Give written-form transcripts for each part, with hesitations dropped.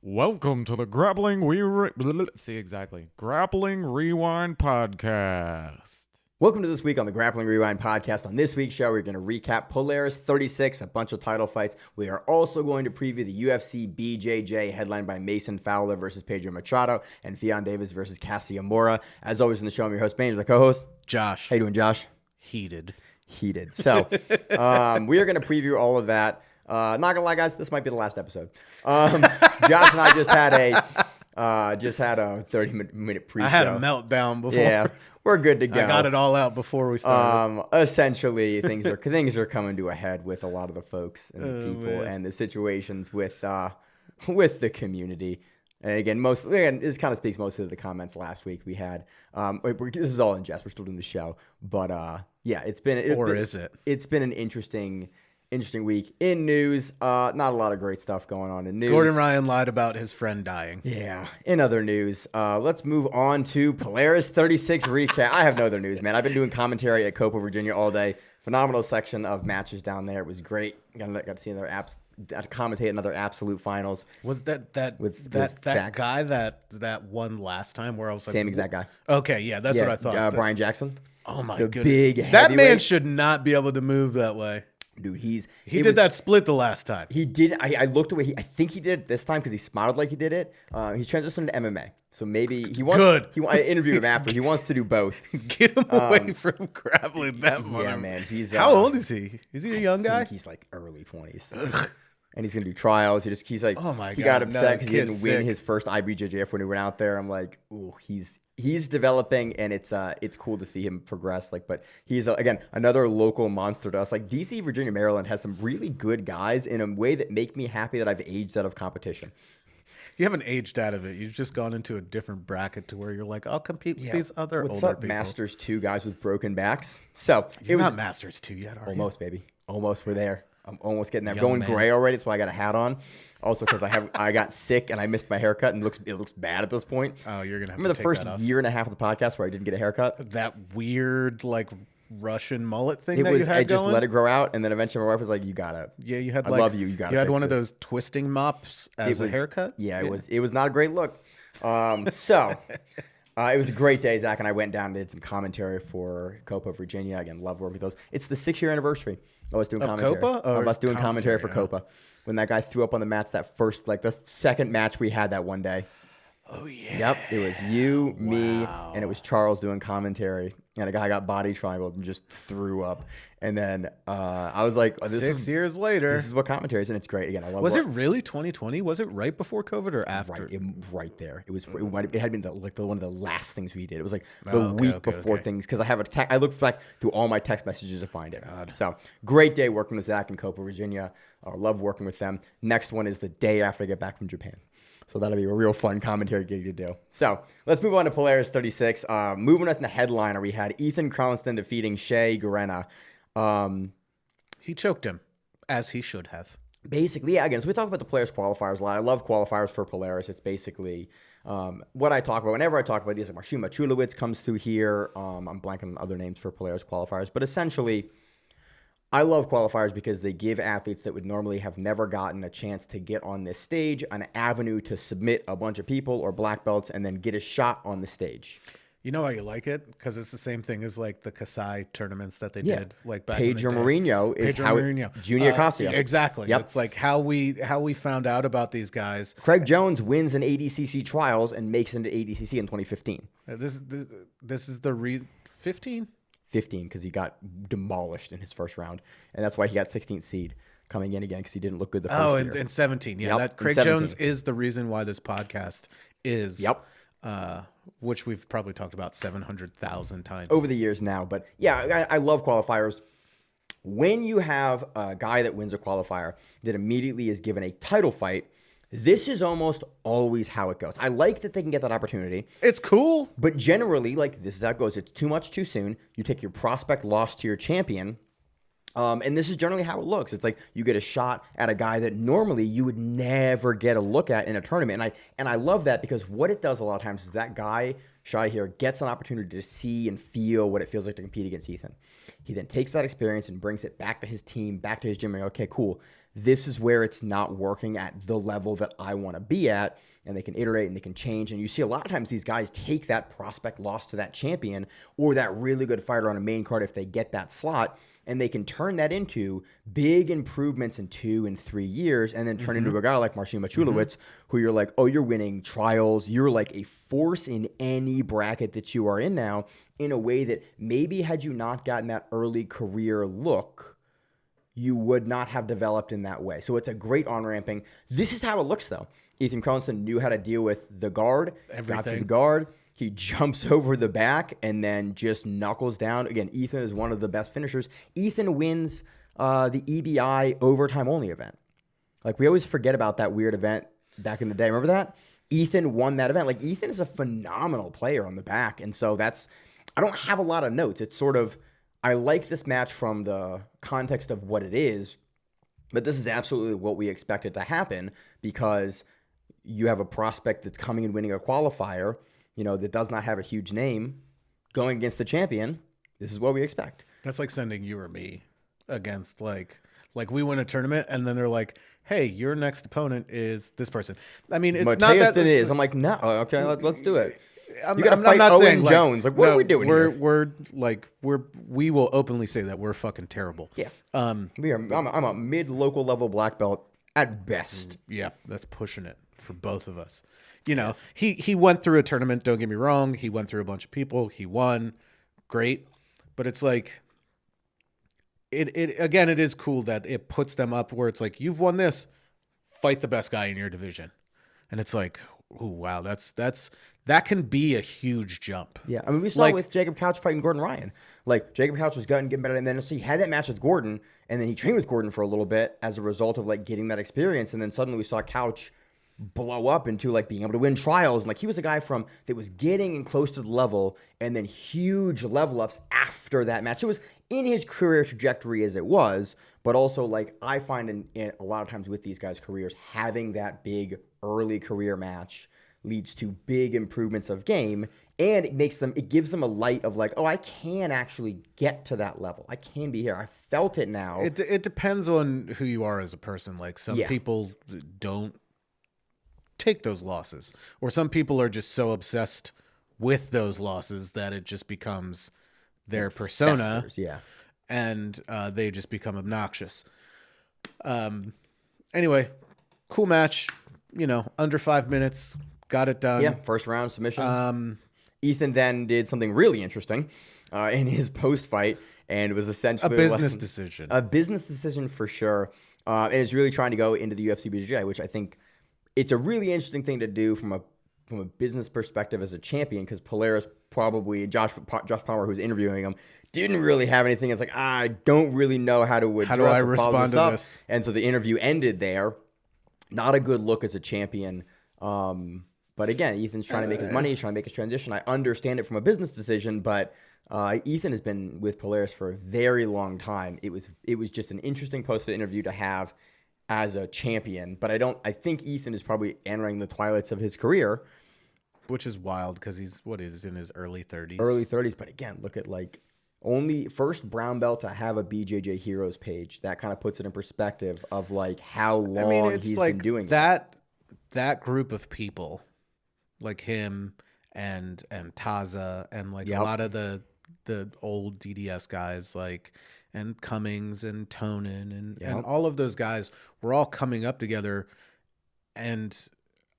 Welcome to the Grappling Grappling Rewind Podcast. Welcome to this week on the Grappling Rewind Podcast. On this week's show, we're going to recap Polaris 36, a bunch of title fights. We are also going to preview the UFC BJJ, headlined by Mason Fowler versus Pedro Machado and Fionn Davis versus Cassia Mora. As always in the show, I'm your host, Maine, the co-host. Josh. How you doing, Josh? Heated. So, we are going to preview all of that. Not gonna lie, guys, this might be the last episode. Josh and I just had a 30-minute pre-show. I had a meltdown before. Yeah, we're good to go. I got it all out before we started. Essentially, things are coming to a head with a lot of the folks and the people and the situations with the community. And again, this kind of speaks mostly to the comments last week we had. This is all in jest. We're still doing the show, but it's been It's been an interesting week in news. Not a lot of great stuff going on in news. Gordon Ryan lied about his friend dying. Yeah. In other news, let's move on to Polaris 36 recap. I have no other news, man. I've been doing commentary at Copa, Virginia all day. Phenomenal section of matches down there. It was great. Got to see commentate another absolute finals. Was that guy that won last time? Where I was like, same exact guy. Okay, yeah, that's what I thought. Brian Jackson. Oh my goodness, big that heavyweight. Man should not be able to move that way. Dude, he did that split the last time. He did. I looked away. I think he did it this time because he smiled like he did it. He's transitioned to MMA, so maybe he wants. Good. I interviewed him after. He wants to do both. Get him away from grappling that much. Yeah, man. He's how old is he? Is he a young guy? I think he's like early 20s. And he's gonna do trials. He's like, oh my God, he got upset because he didn't win his first IBJJF when he went out there. I'm like, ooh, he's developing, and it's cool to see him progress. But he's again another local monster to us. Like DC, Virginia, Maryland has some really good guys in a way that make me happy that I've aged out of competition. You haven't aged out of it. You've just gone into a different bracket to where you're like, I'll compete with these other What's older up, people. Masters 2 guys with broken backs. So You're not Masters 2 yet, are almost, you? baby. Almost, we're there. I'm almost getting there. Young Going man. gray already. That's why I got a hat on. Also, because I got sick and I missed my haircut and it looks bad at this point. Oh, you're gonna have Remember to the take first that off. year and a half of the podcast where I didn't get a haircut? That weird like Russian mullet thing It that was. you had I just going? let it grow out, and then eventually my wife was like, "You gotta." Yeah, you had. I like, love you. You gotta. You had fix one of this. those twisting mops as a haircut. Yeah, it was. It was not a great look. It was a great day. Zach and I went down and did some commentary for Copa, Virginia. Again, love working with those. It's the 6-year anniversary of us doing commentary. Copa? Of us doing commentary for Copa. When that guy threw up on the mats that first, like the second match we had that one day. Oh yeah. Yep. It was you, me, and it was Charles doing commentary. And a guy got body triangled and just threw up. And then I was like, 6 years later. This is what commentary is, and it's great. Again, I love Was it really 2020? Was it right before COVID or after? Right there. It was. It had been one of the last things we did. It was like the week before things, because I have I looked back through all my text messages to find it. So great day working with Zach in Copa, Virginia. Love working with them. Next one is the day after I get back from Japan. So that'll be a real fun commentary gig to do. So let's move on to Polaris 36. Moving on to the headliner, we had Ethan Crelinsten defeating Shai Gerena. He choked him, as he should have. Basically, yeah, again, so we talk about the Polaris qualifiers a lot. I love qualifiers for Polaris. It's basically what I talk about. Whenever I talk about these, like Marshima Chulowicz comes through here. I'm blanking on other names for Polaris qualifiers. But essentially, I love qualifiers because they give athletes that would normally have never gotten a chance to get on this stage an avenue to submit a bunch of people or black belts and then get a shot on the stage. You know why you like it? Because it's the same thing as like the Kasai tournaments that they did like back Pedro in the day. Mourinho is how Junior Casio. Exactly. Yep. It's like how we found out about these guys. Craig Jones wins an ADCC trials and makes it into ADCC in 2015. This is the 15? 15 because he got demolished in his first round, and that's why he got 16th seed coming in again because he didn't look good the first year. And 17. Yeah, Yep, that Craig 17. Jones is the reason why this podcast is. Yep. Which we've probably talked about 700,000 times over the years now. But yeah, I love qualifiers. When you have a guy that wins a qualifier that immediately is given a title fight, this is almost always how it goes. I like that they can get that opportunity. It's cool. But generally, like, this is how it goes. It's too much too soon. You take your prospect loss to your champion. And this is generally how it looks. It's like you get a shot at a guy that normally you would never get a look at in a tournament. And I love that because what it does a lot of times is that guy, Shai here, gets an opportunity to see and feel what it feels like to compete against Ethan. He then takes that experience and brings it back to his team, back to his gym, and okay, cool. this is where it's not working at the level that I want to be at, and they can iterate and they can change. And you see a lot of times these guys take that prospect loss to that champion or that really good fighter on a main card if they get that slot, and they can turn that into big improvements in 2 and 3 years and then turn into a guy like Marcin Machulowicz, who you're like, oh, you're winning trials. You're like a force in any bracket that you are in now, in a way that maybe had you not gotten that early career look, you would not have developed in that way. So it's a great on-ramping. This is how it looks, though. Ethan Crelinsten knew how to deal with the guard. Everything. Got to the guard. He jumps over the back and then just knuckles down. Again, Ethan is one of the best finishers. Ethan wins the EBI overtime-only event. Like, we always forget about that weird event back in the day. Remember that? Ethan won that event. Like, Ethan is a phenomenal player on the back. And so that's – I don't have a lot of notes. It's sort of – I like this match from the context of what it is, but this is absolutely what we expected to happen, because you have a prospect that's coming and winning a qualifier, that does not have a huge name, going against the champion. This is what we expect. That's like sending you or me against like we win a tournament and then they're like, hey, your next opponent is this person. I mean, it's Mateus not that it is. I'm like, no, okay, let's do it. I'm, You gotta I'm fight not Owen saying Jones. Like, what are we doing here? We will openly say that we're fucking terrible. Yeah. I'm a mid-local level black belt at best. Yeah, that's pushing it for both of us. Yes. He went through a tournament, don't get me wrong. He went through a bunch of people. He won. Great. But it's like, it is cool that it puts them up where it's like, you've won this, fight the best guy in your division. And it's like, oh, wow, that can be a huge jump. Yeah, I mean, we saw with Jacob Couch fighting Gordon Ryan. Like, Jacob Couch was getting better, and then he had that match with Gordon, and then he trained with Gordon for a little bit as a result of, like, getting that experience, and then suddenly we saw Couch blow up into, like, being able to win trials. And, like, he was a guy that was getting in close to the level, and then huge level ups after that match. It was in his career trajectory as it was, but also, like, I find in a lot of times with these guys' careers, having that big early career match leads to big improvements of game, and it gives them a light of like, oh, I can actually get to that level. I can be here. I felt it now. It depends on who you are as a person. Like, some people don't take those losses, or some people are just so obsessed with those losses that it just becomes their persona. Festers, yeah. And they just become obnoxious. Anyway, cool match, under 5 minutes. Got it done. Yeah, first round submission. Ethan then did something really interesting in his post-fight, and it was essentially a business decision. A business decision for sure. And it's really trying to go into the UFC BJJ, which I think it's a really interesting thing to do from a business perspective as a champion, because Polaris probably, Josh Palmer, who's interviewing him, didn't really have anything. It's like, I don't really know how to address how do I respond to this? And so the interview ended there. Not a good look as a champion. But again, Ethan's trying to make his money. He's trying to make his transition. I understand it from a business decision, but Ethan has been with Polaris for a very long time. It was just an interesting post-fight interview to have as a champion. But I think Ethan is probably entering the twilights of his career, which is wild because he's in his early 30s. Early 30s, but again, look at only first brown belt to have a BJJ Heroes page. That kind of puts it in perspective of like how long he's been doing that. That group of people, like him and Taza and like a lot of the old DDS guys, like, and Cummings and Tonin and all of those guys were all coming up together. And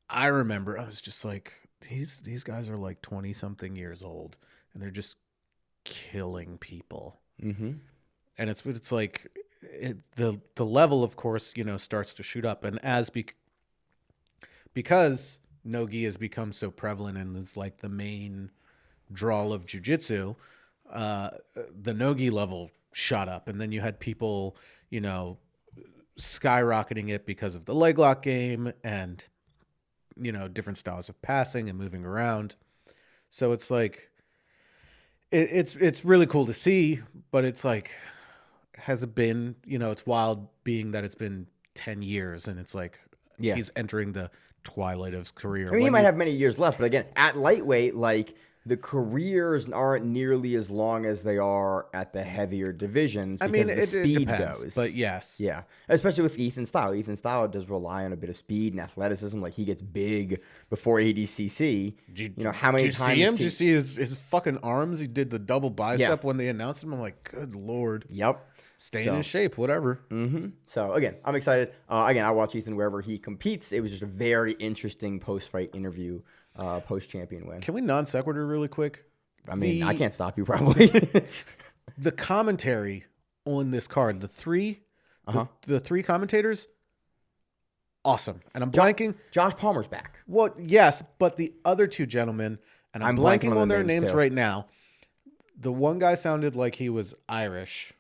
I remember I was just like, these guys are like 20 something years old and they're just killing people. Mm-hmm. And it's like the level, of course, starts to shoot up. And because no-gi has become so prevalent and is like the main draw of jiu-jitsu, the no-gi level shot up. And then you had people, skyrocketing it because of the leg lock game and, different styles of passing and moving around. So it's like, it's really cool to see, but it's like, has it been, it's wild being that it's been 10 years and it's like, he's entering the twilight of his career. I mean, he might have many years left, but again, at lightweight, like, the careers aren't nearly as long as they are at the heavier divisions because the speed depends, goes. but yes. Yeah. Especially with Ethan's style. Ethan's style does rely on a bit of speed and athleticism. Like, he gets big before ADCC. How many times... Did you see him? Did you see his fucking arms? He did the double bicep when they announced him. I'm like, good Lord. Yep. Staying in shape, whatever. So, again, I'm excited. Again, I watch Ethan wherever he competes. It was just a very interesting post-fight interview, post-champion win. Can we non-sequitur really quick? I mean, I can't stop you, probably. The commentary on this card, the three commentators, awesome. And I'm blanking. Josh Palmer's back. Well, yes, but the other two gentlemen, and I'm blanking on their names right now. The one guy sounded like he was Irish.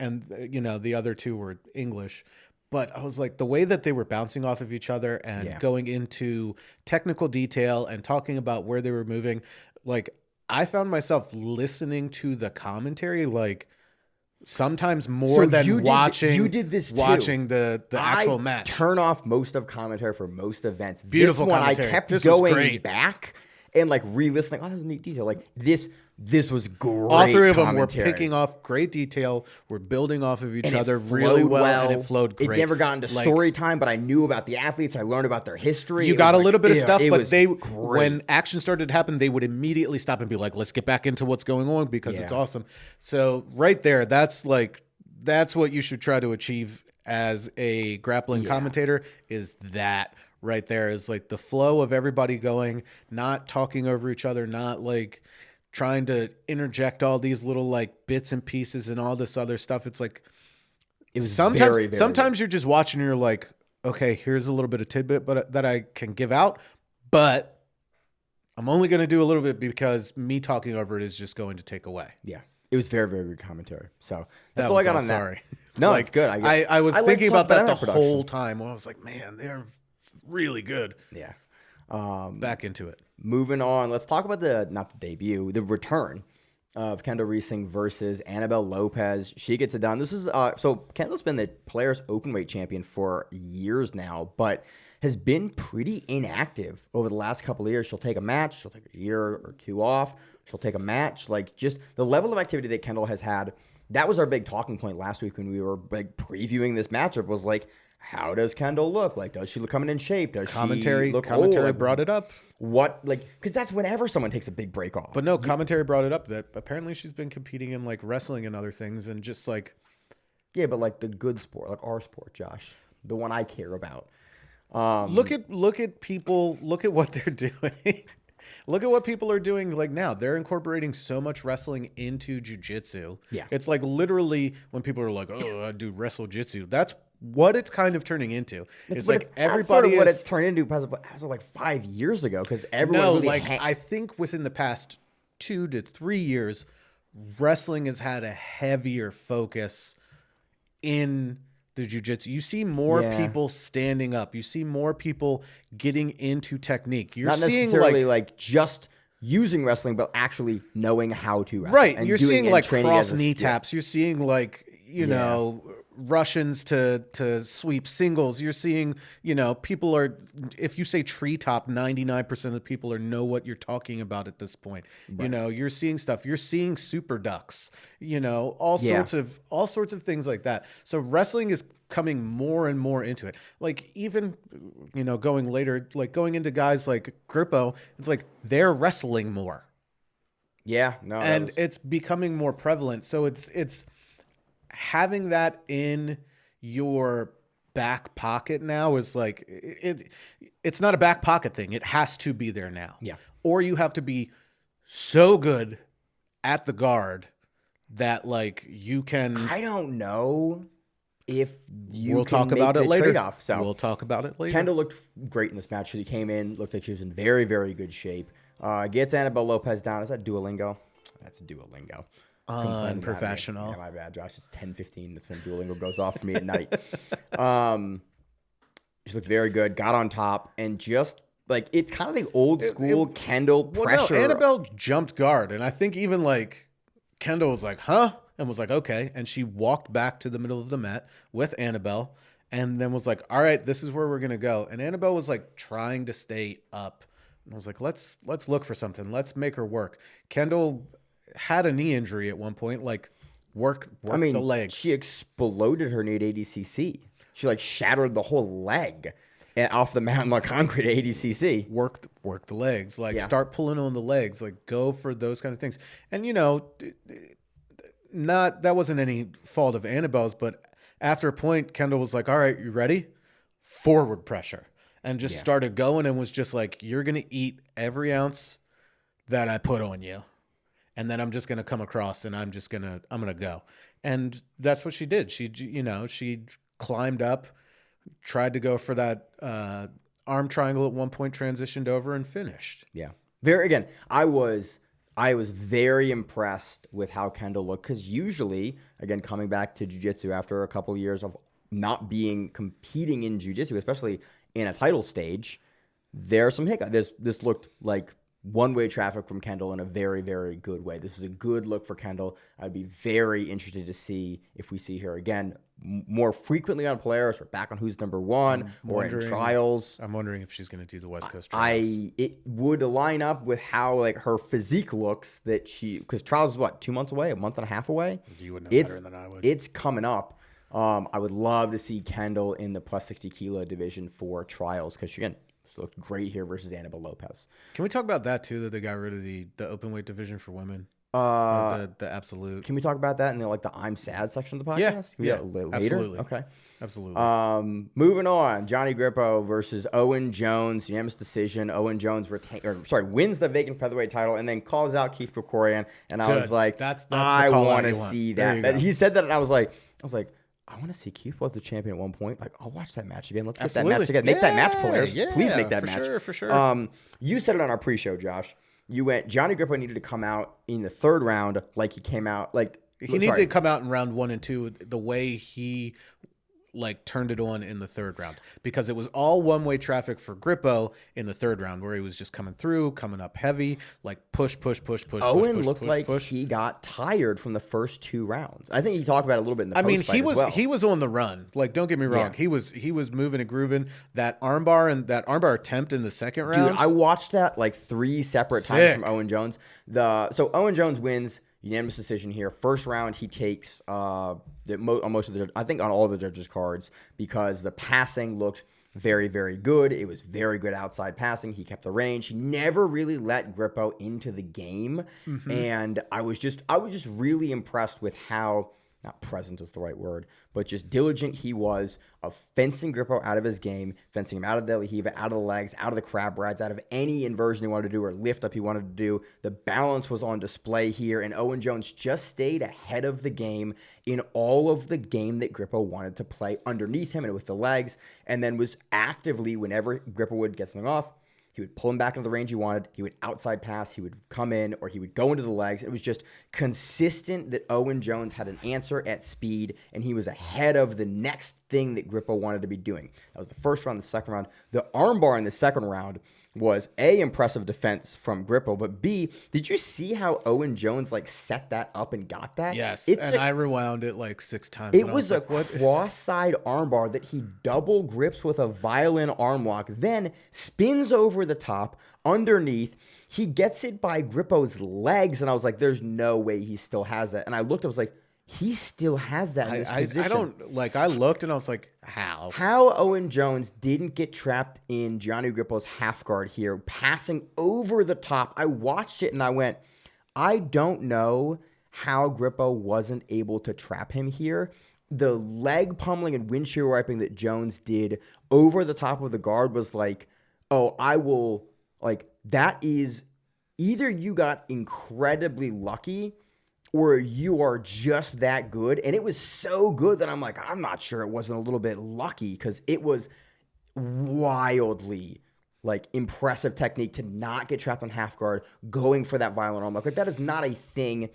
And, the other two were English. But I was like, the way that they were bouncing off of each other and going into technical detail and talking about where they were moving, like, I found myself listening to the commentary, like, sometimes more than watching. You did this too. Watching the actual match. Turn off most of commentary for most events. Beautiful this one, commentary. I kept this going back and like re-listening. Oh, that was a neat detail. Like this was great. All three of them were picking off great detail. We're building off of each other really well, and it flowed great. It never got into story time, but I knew about the athletes. I learned about their history. You got a little bit of stuff, but when action started to happen, they would immediately stop and be like, "Let's get back into what's going on because it's awesome." So right there, that's what you should try to achieve as a grappling commentator. Is that right there? Is like the flow of everybody going, not talking over each other, not like trying to interject all these little like bits and pieces and all this other stuff. It's like sometimes you're just watching and you're like, okay, here's a little bit of tidbit that I can give out, but I'm only going to do a little bit because me talking over it is just going to take away. Yeah. It was very, very good commentary. So that's all I got on that. Sorry. No, it's good. I was thinking about that the whole time. I was like, man, they're really good. Yeah. Back into it. Moving on, let's talk about the return of Kendall Reusing versus Anabel Lopez. She gets it done. This is so Kendall's been the Polaris Openweight champion for years now, but has been pretty inactive over the last couple of years. She'll take a match, she'll take a year or two off, she'll take a match. Like, just the level of activity that Kendall has had. That was our big talking point last week when we were like previewing this matchup. Was like, how does Kendall look? Like, does she look coming in shape? Does commentary she look commentary old? brought it up. What, like, because that's whenever someone takes a big break off. But no, commentary brought it up that apparently she's been competing in like wrestling and other things, and just like, yeah, but like the good sport, like our sport, Josh, the one I care about. Look at people. Look at what they're doing. Look at what people are doing like now. They're incorporating so much wrestling into jiu-jitsu. Yeah. It's like literally when people are like, oh, I do wrestle jitsu. That's what it's kind of turning into. It's like everybody that's sort of what it's turned into as of like 5 years ago, because everyone I think within the past 2 to 3 years, wrestling has had a heavier focus in the jiu-jitsu. You see more people standing up. You see more people getting into technique. You're not necessarily like just using wrestling, but actually knowing how to wrestle. Right. You're seeing like cross knee taps. You're seeing like, know, Russians to sweep singles. You're seeing, people are, if you say treetop, 99% of the people know what you're talking about at this point. Right. You're seeing stuff. You're seeing super ducks, all sorts of things like that. So wrestling is coming more and more into it. Like even, going later, like going into guys like Grippo, it's like they're wrestling more. Yeah. No. And it's becoming more prevalent. So it's having that in your back pocket now is like it's not a back pocket thing. It has to be there now. Yeah. Or you have to be so good at the guard that like you can. I don't know if you. We'll talk about it later. Trade-off, so we'll talk about it later. Kendall looked great in this match. She came in, looked like she was in very, very good shape. Gets Anabel Lopez down. Is that Duolingo? That's Duolingo. Unprofessional. Yeah, my bad, Josh. It's 10:15. That's when Duolingo goes off for me at night. She looked very good. Got on top and just like it's kind of the old school Kendall pressure. No, Anabel jumped guard, and I think even like Kendall was like, "Huh," and was like, "Okay," and she walked back to the middle of the mat with Anabel, and then was like, "All right, this is where we're gonna go." And Anabel was like trying to stay up I was like, let's look for something. Let's make her work. Kendall had a knee injury at one point. Like, work the legs. She exploded her knee at ADCC. She like shattered the whole leg off the mountain like concrete at ADCC. Work the legs. Like, start pulling on the legs. Like, go for those kind of things. And, you know, that wasn't any fault of Anabel's, but after a point, Kendall was like, all right, you ready? Forward pressure. And just started going and was just like, you're going to eat every ounce that I put on you. And then I'm just going to come across and I'm going to go. And that's what she did. She climbed up, tried to go for that arm triangle at one point, transitioned over and finished. Yeah. I was very impressed with how Kendall looked, because usually, again, coming back to jiu-jitsu after a couple of years of not competing in jiu-jitsu, especially in a title stage, there are some hiccups. This looked like one-way traffic from Kendall in a very, very good way. This is a good look for Kendall. I'd be very interested to see if we see her again more frequently on Polaris or back on Who's Number One or in trials. I'm wondering if she's going to do the West Coast trials. It would line up with how like her physique looks, because trials is what, 2 months away, a month and a half away? You would know better than I would. It's coming up. I would love to see Kendall in the plus 60 kilo division for trials, because she looked great here versus Anabel Lopez. Can we talk about that too? That they got rid of the openweight division for women. The absolute. Can we talk about that in the I'm sad section of the podcast? Yeah, later. Absolutely. Okay, absolutely. Moving on, Gianni Grippo versus Owen Jones, unanimous decision. Owen Jones wins the vacant featherweight title and then calls out Keith Krikorian. And I was like, that's I want to see that. But he said that, and I was like, I want to see Keith was the champion at one point. Like, I'll watch that match again. Let's get that match again. Make that match, Polaris. Please make that match. For sure. You said it on our pre-show, Josh. You went, Gianni Grippo needed to come out in the third round like he came out. He needed to come out in round 1 and 2 the way he turned it on in the third round, because it was all one-way traffic for Grippo in the third round, where he was just coming up heavy, push. Owen looked like he got tired from the first 2 rounds. I think he talked about it a little bit in the post fight as well. He was on the run. Don't get me wrong. Yeah. He was moving and grooving. That armbar attempt in the second round. Dude, I watched that 3 separate times from Owen Jones. So Owen Jones wins. Unanimous decision here. First round, he takes on most of I think on all the judges' cards, because the passing looked very, very good. It was very good outside passing. He kept the range. He never really let Grippo into the game. Mm-hmm. And I was just really impressed with how, not present is the right word, but just diligent he was of fencing Grippo out of his game, fencing him out of the Lahiva, out of the legs, out of the crab rides, out of any inversion he wanted to do or lift up he wanted to do. The balance was on display here, and Owen Jones just stayed ahead of the game in all of the game that Grippo wanted to play underneath him and with the legs, and then was actively, whenever Grippo would get something off, he would pull him back into the range he wanted. He would outside pass. He would come in, or he would go into the legs. It was just consistent that Owen Jones had an answer at speed, and he was ahead of the next thing that Grippo wanted to be doing. That was the first round. The second round, the armbar in the second round was A, impressive defense from Grippo, but B, did you see how Owen Jones set that up and got that? Yes, I rewound it 6 times. It was a cross-side armbar that he double grips with a violin arm lock, then spins over the top, underneath. He gets it by Grippo's legs, and I was like, there's no way he still has that. And I looked, I was like, he still has that in this position. I don't, I looked and I was like, how? How Owen Jones didn't get trapped in Gianni Grippo's half guard here, passing over the top. I watched it and I went, I don't know how Grippo wasn't able to trap him here. The leg pummeling and windshield wiping that Jones did over the top of the guard was that is either you got incredibly lucky or you are just that good. And it was so good that I'm like, I'm not sure it wasn't a little bit lucky, because it was wildly impressive technique to not get trapped on half guard, going for that violent arm lock. That is not a thing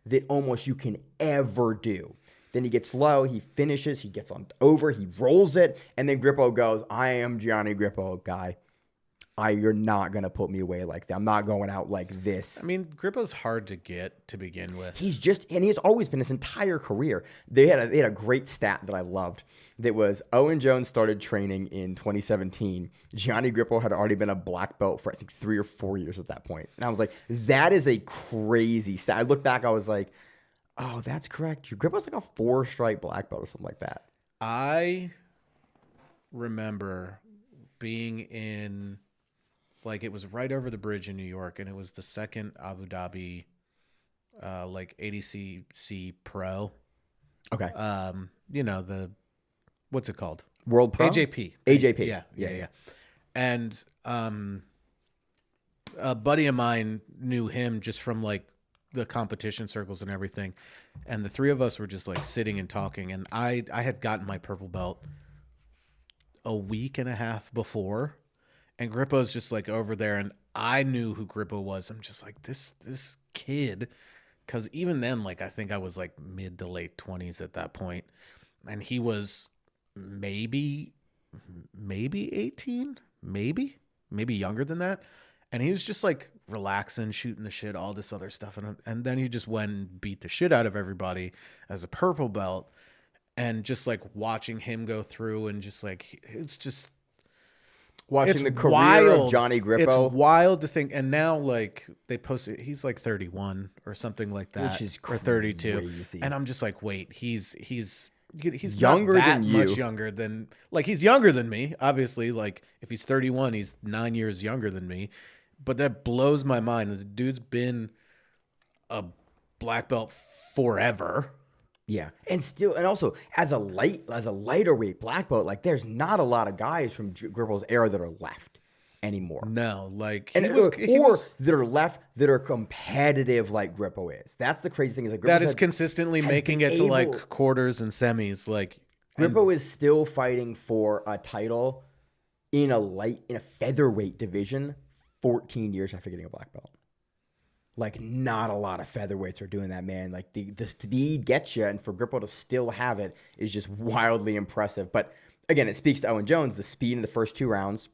that almost you can ever do. Then he gets low, he finishes, he gets on over, he rolls it, and then Grippo goes, I am Gianni Grippo, guy. you're not going to put me away like that. I'm not going out like this. I mean, Grippo's hard to get to begin with. And he's always been his entire career. They had a great stat that I loved. That was Owen Jones started training in 2017. Gianni Grippo had already been a black belt for I think 3 or 4 years at that point. And I was like, that is a crazy stat. I looked back, I was like, oh, that's correct. Grippo's like a 4-stripe black belt or something like that. I remember being in, like, it was right over the bridge in New York, and it was the second Abu Dhabi, like ADCC Pro. Okay. What's it called? World Pro? AJP. AJP. Yeah. And a buddy of mine knew him just from like the competition circles and everything. And the three of us were just like sitting and talking. And I had gotten my purple belt a week and a half before. And Grippo's just like over there. And I knew who Grippo was. I'm just like, this kid. Because even then, like, I think I was like mid to late 20s at that point. And he was maybe 18, maybe younger than that. And he was just like relaxing, shooting the shit, all this other stuff. And then he just went and beat the shit out of everybody as a purple belt. And just like watching him go through and just like, it's just watching the career of Gianni Grippo. It's wild to think. And now like they posted, he's like 31 or something like that. Which is or 32. crazy. And I'm just like, wait, he's younger not that than you. much younger than, like, he's younger than me, obviously. Like, if he's 31, he's 9 years younger than me. But that blows my mind. The dude's been a black belt forever. Yeah, and also as a lighter weight black belt, like there's not a lot of guys from Grippo's era that are left anymore. No, like that are left that are competitive like Grippo is. That's the crazy thing is like that is consistently making it to like quarters and semis. Like Grippo is still fighting for a title in a featherweight division 14 years after getting a black belt. Like, not a lot of featherweights are doing that, man. Like, the speed gets you, and for Grippo to still have it is just wildly impressive. But, again, it speaks to Owen Jones, the speed in the first 2 rounds.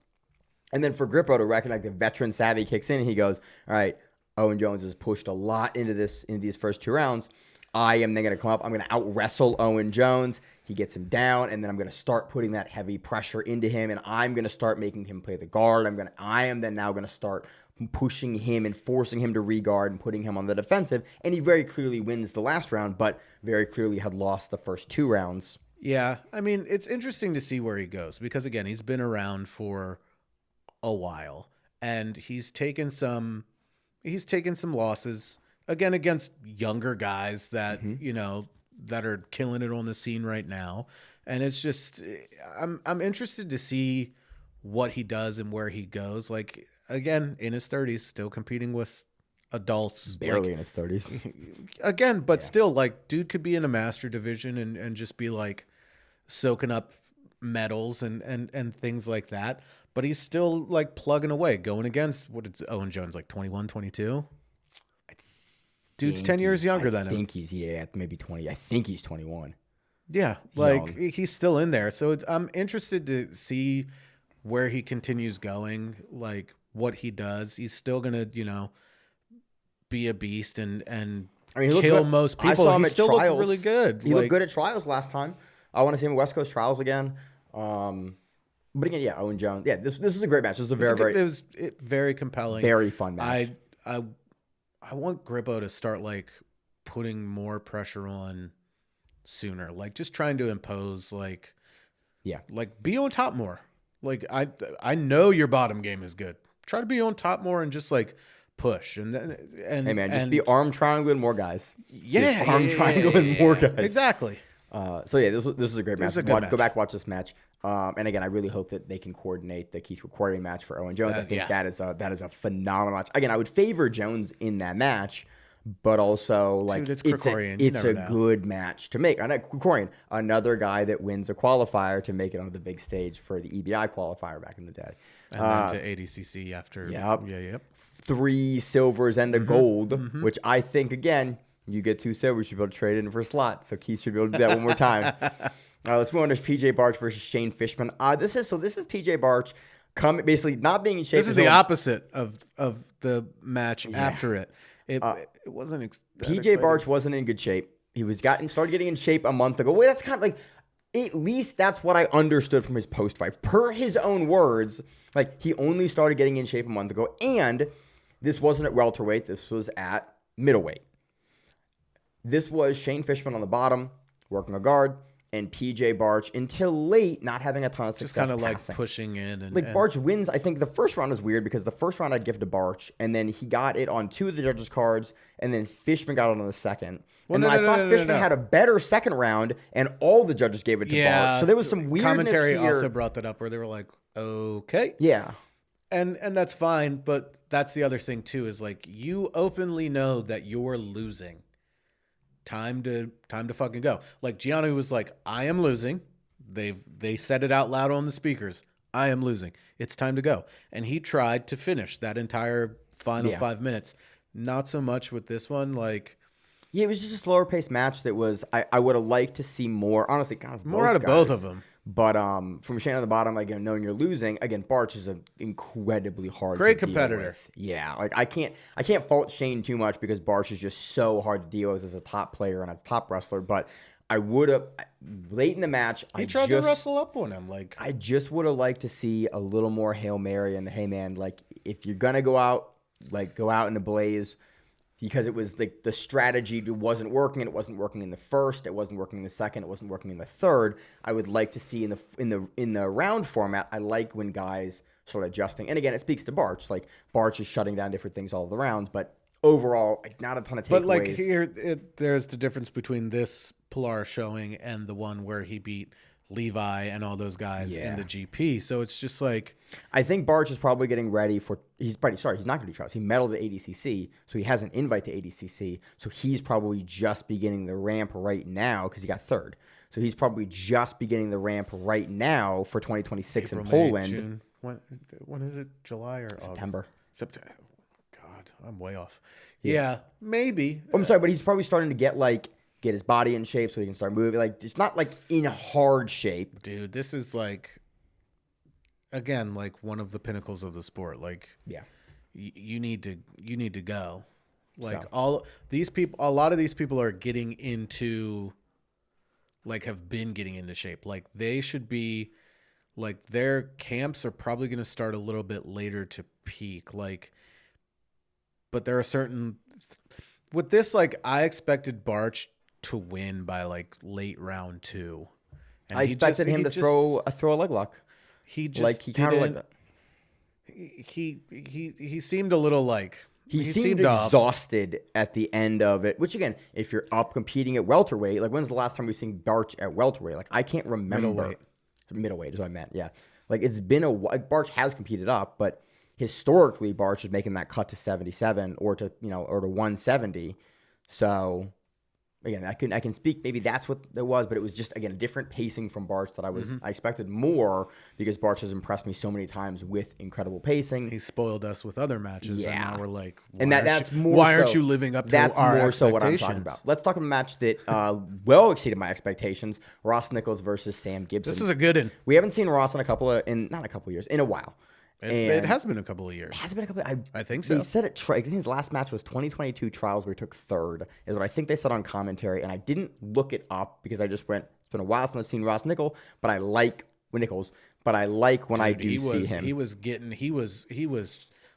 And then for Grippo to reckon, like, the veteran savvy kicks in, and he goes, all right, Owen Jones has pushed a lot into these first 2 rounds. I am then going to come up. I'm going to out-wrestle Owen Jones. He gets him down, and then I'm going to start putting that heavy pressure into him, and I'm going to start making him play the guard. I am then now going to start pushing him and forcing him to regard and putting him on the defensive. And he very clearly wins the last round, but very clearly had lost the first 2 rounds. Yeah, I mean, it's interesting to see where he goes because, again, he's been around for a while, and he's taken some losses, again, against younger guys that, that are killing it on the scene right now. And it's just, I'm interested to see what he does and where he goes. Like, again, in his 30s, still competing with adults. Barely like, in his 30s. Again, but still, like, dude could be in a master division and just be, like, soaking up medals and things like that. But he's still, like, plugging away, going against, what is Owen Jones, like 21, 22? Dude's 10 years younger than him. I think he's, maybe 20. I think he's 21. Yeah, like, he's still in there. So I'm interested to see where he continues going, like, what he does. He's still going to, be a beast and I mean, kill most people. I saw him at still trials. Looked really good. He looked good at trials last time. I want to see him at West Coast trials again. But again, yeah, Owen Jones. Yeah, this is a great match. It was very compelling. Very fun match. I want Grippo to start, like, putting more pressure on sooner. Like, just trying to impose, like, be on top more. Like, I know your bottom game is good. Try to be on top more and just, like, push. And hey, man, just be arm triangling more guys. Yeah. Arm triangling more guys. Exactly. So, yeah, this was a great match. Match. Go back, watch this match. And again, I really hope that they can coordinate the Keith Krikorian match for Owen Jones. I think that is a phenomenal match. Again, I would favor Jones in that match, but also, like, dude, it's a good match to make. I know Krikorian, another guy that wins a qualifier to make it onto the big stage for the EBI qualifier back in the day. And then to ADCC after. Yep. 3 silvers and a gold, which I think, again, you get 2 silvers, you should be able to trade in for a slot. So Keith should be able to do that one more time. Let's move on to PJ Barch versus Shane Fishman. This is PJ Barch. basically not being in shape. This is the opposite of the match after it. It wasn't. PJ Barch wasn't in good shape. He started getting in shape a month ago. Well, that's kind of like, at least that's what I understood from his post fight. Per his own words, like he only started getting in shape a month ago, and this wasn't at welterweight. This was at middleweight. This was Shane Fishman on the bottom, working a guard, and PJ Barch until late, not having a ton of success. Just kind of like passing. pushing in. And Barch wins. I think the first round was weird because the first round I'd give to Barch, and then he got it on 2 of the judges' cards, and then Fishman got it on the second. And then I thought Fishman had a better second round, and all the judges gave it to Barch. So there was some weirdness commentary here. also brought that up where they were like, okay. Yeah. And that's fine, but that's the other thing too, is like you openly know that you're losing. Time to fucking go. Like Gianni was like, I am losing. They said it out loud on the speakers. I am losing. It's time to go. And he tried to finish that entire final 5 minutes. Not so much with this one. Like, yeah, it was just a slower paced match that was, I would have liked to see more, honestly, kind of more out of both of them. But from Shane on the bottom, like, knowing you're losing, again, Barch is an incredibly hard great to deal competitor. With. Yeah, like I can't fault Shane too much because Barch is just so hard to deal with as a top player and as a top wrestler. But I would have late in the match. He tried to wrestle up on him. Like, I just would have liked to see a little more Hail Mary and the hey man, like if you're gonna go out, like go out in a blaze. Because it was like the strategy wasn't working, and it wasn't working in the first, it wasn't working in the second, it wasn't working in the third. I would like to see in the round format. I like when guys start adjusting. And again, it speaks to Barch. Like Barch is shutting down different things all of the rounds, but overall, not a ton of takeaways. But like here, there's the difference between this Polaris showing and the one where he beat Levi and all those guys in the GP. So it's just like, I think Barch is probably getting ready for. He's not going to do trials. He medaled at ADCC, so he has an invite to ADCC. So he's probably just beginning the ramp right now because he got third. So he's probably just beginning the ramp right now for 2026 April, in Poland. May, June. When is it? July or September? August? September. God, I'm way off. Yeah, maybe. I'm sorry, but he's probably starting to get his body in shape so he can start moving. Like, it's not like in hard shape. Dude, this is like, again, like one of the pinnacles of the sport. Like, yeah, you need to go. Like So. all these people, a lot of these people are getting into, like have been getting into shape. Like they should be, like their camps are probably going to start a little bit later to peak. Like, but there are certain, with this, like I expected Barch to win by like late round 2. And I expected him to throw a leg lock. He just like he kind of like that. He seemed a little like he seemed exhausted at the end of it. Which again, if you're up competing at welterweight, like when's the last time we've seen Barch at welterweight? Like I can't remember. Middleweight is what I meant. Yeah, like it's been Barch has competed up, but historically Barch is making that cut to 77 or to 170. So. Again, I can speak. Maybe that's what there was, but it was just again a different pacing from Barch that I expected more because Barch has impressed me so many times with incredible pacing. He spoiled us with other matches, and now we're like, why aren't you living up to that's our more so what I'm talking about. Let's talk about a match that well exceeded my expectations: Ross Nichols versus Sam Gibson. This is a good one. We haven't seen Ross in a while. It has been a couple of years. It has been a couple. I think so. They said it. I think his last match was 2022 trials where he took third. Is what I think they said on commentary, and I didn't look it up because I just went. It's been a while since I've seen Ross Nichols, but I like Nichols. But I like when I do see him. He was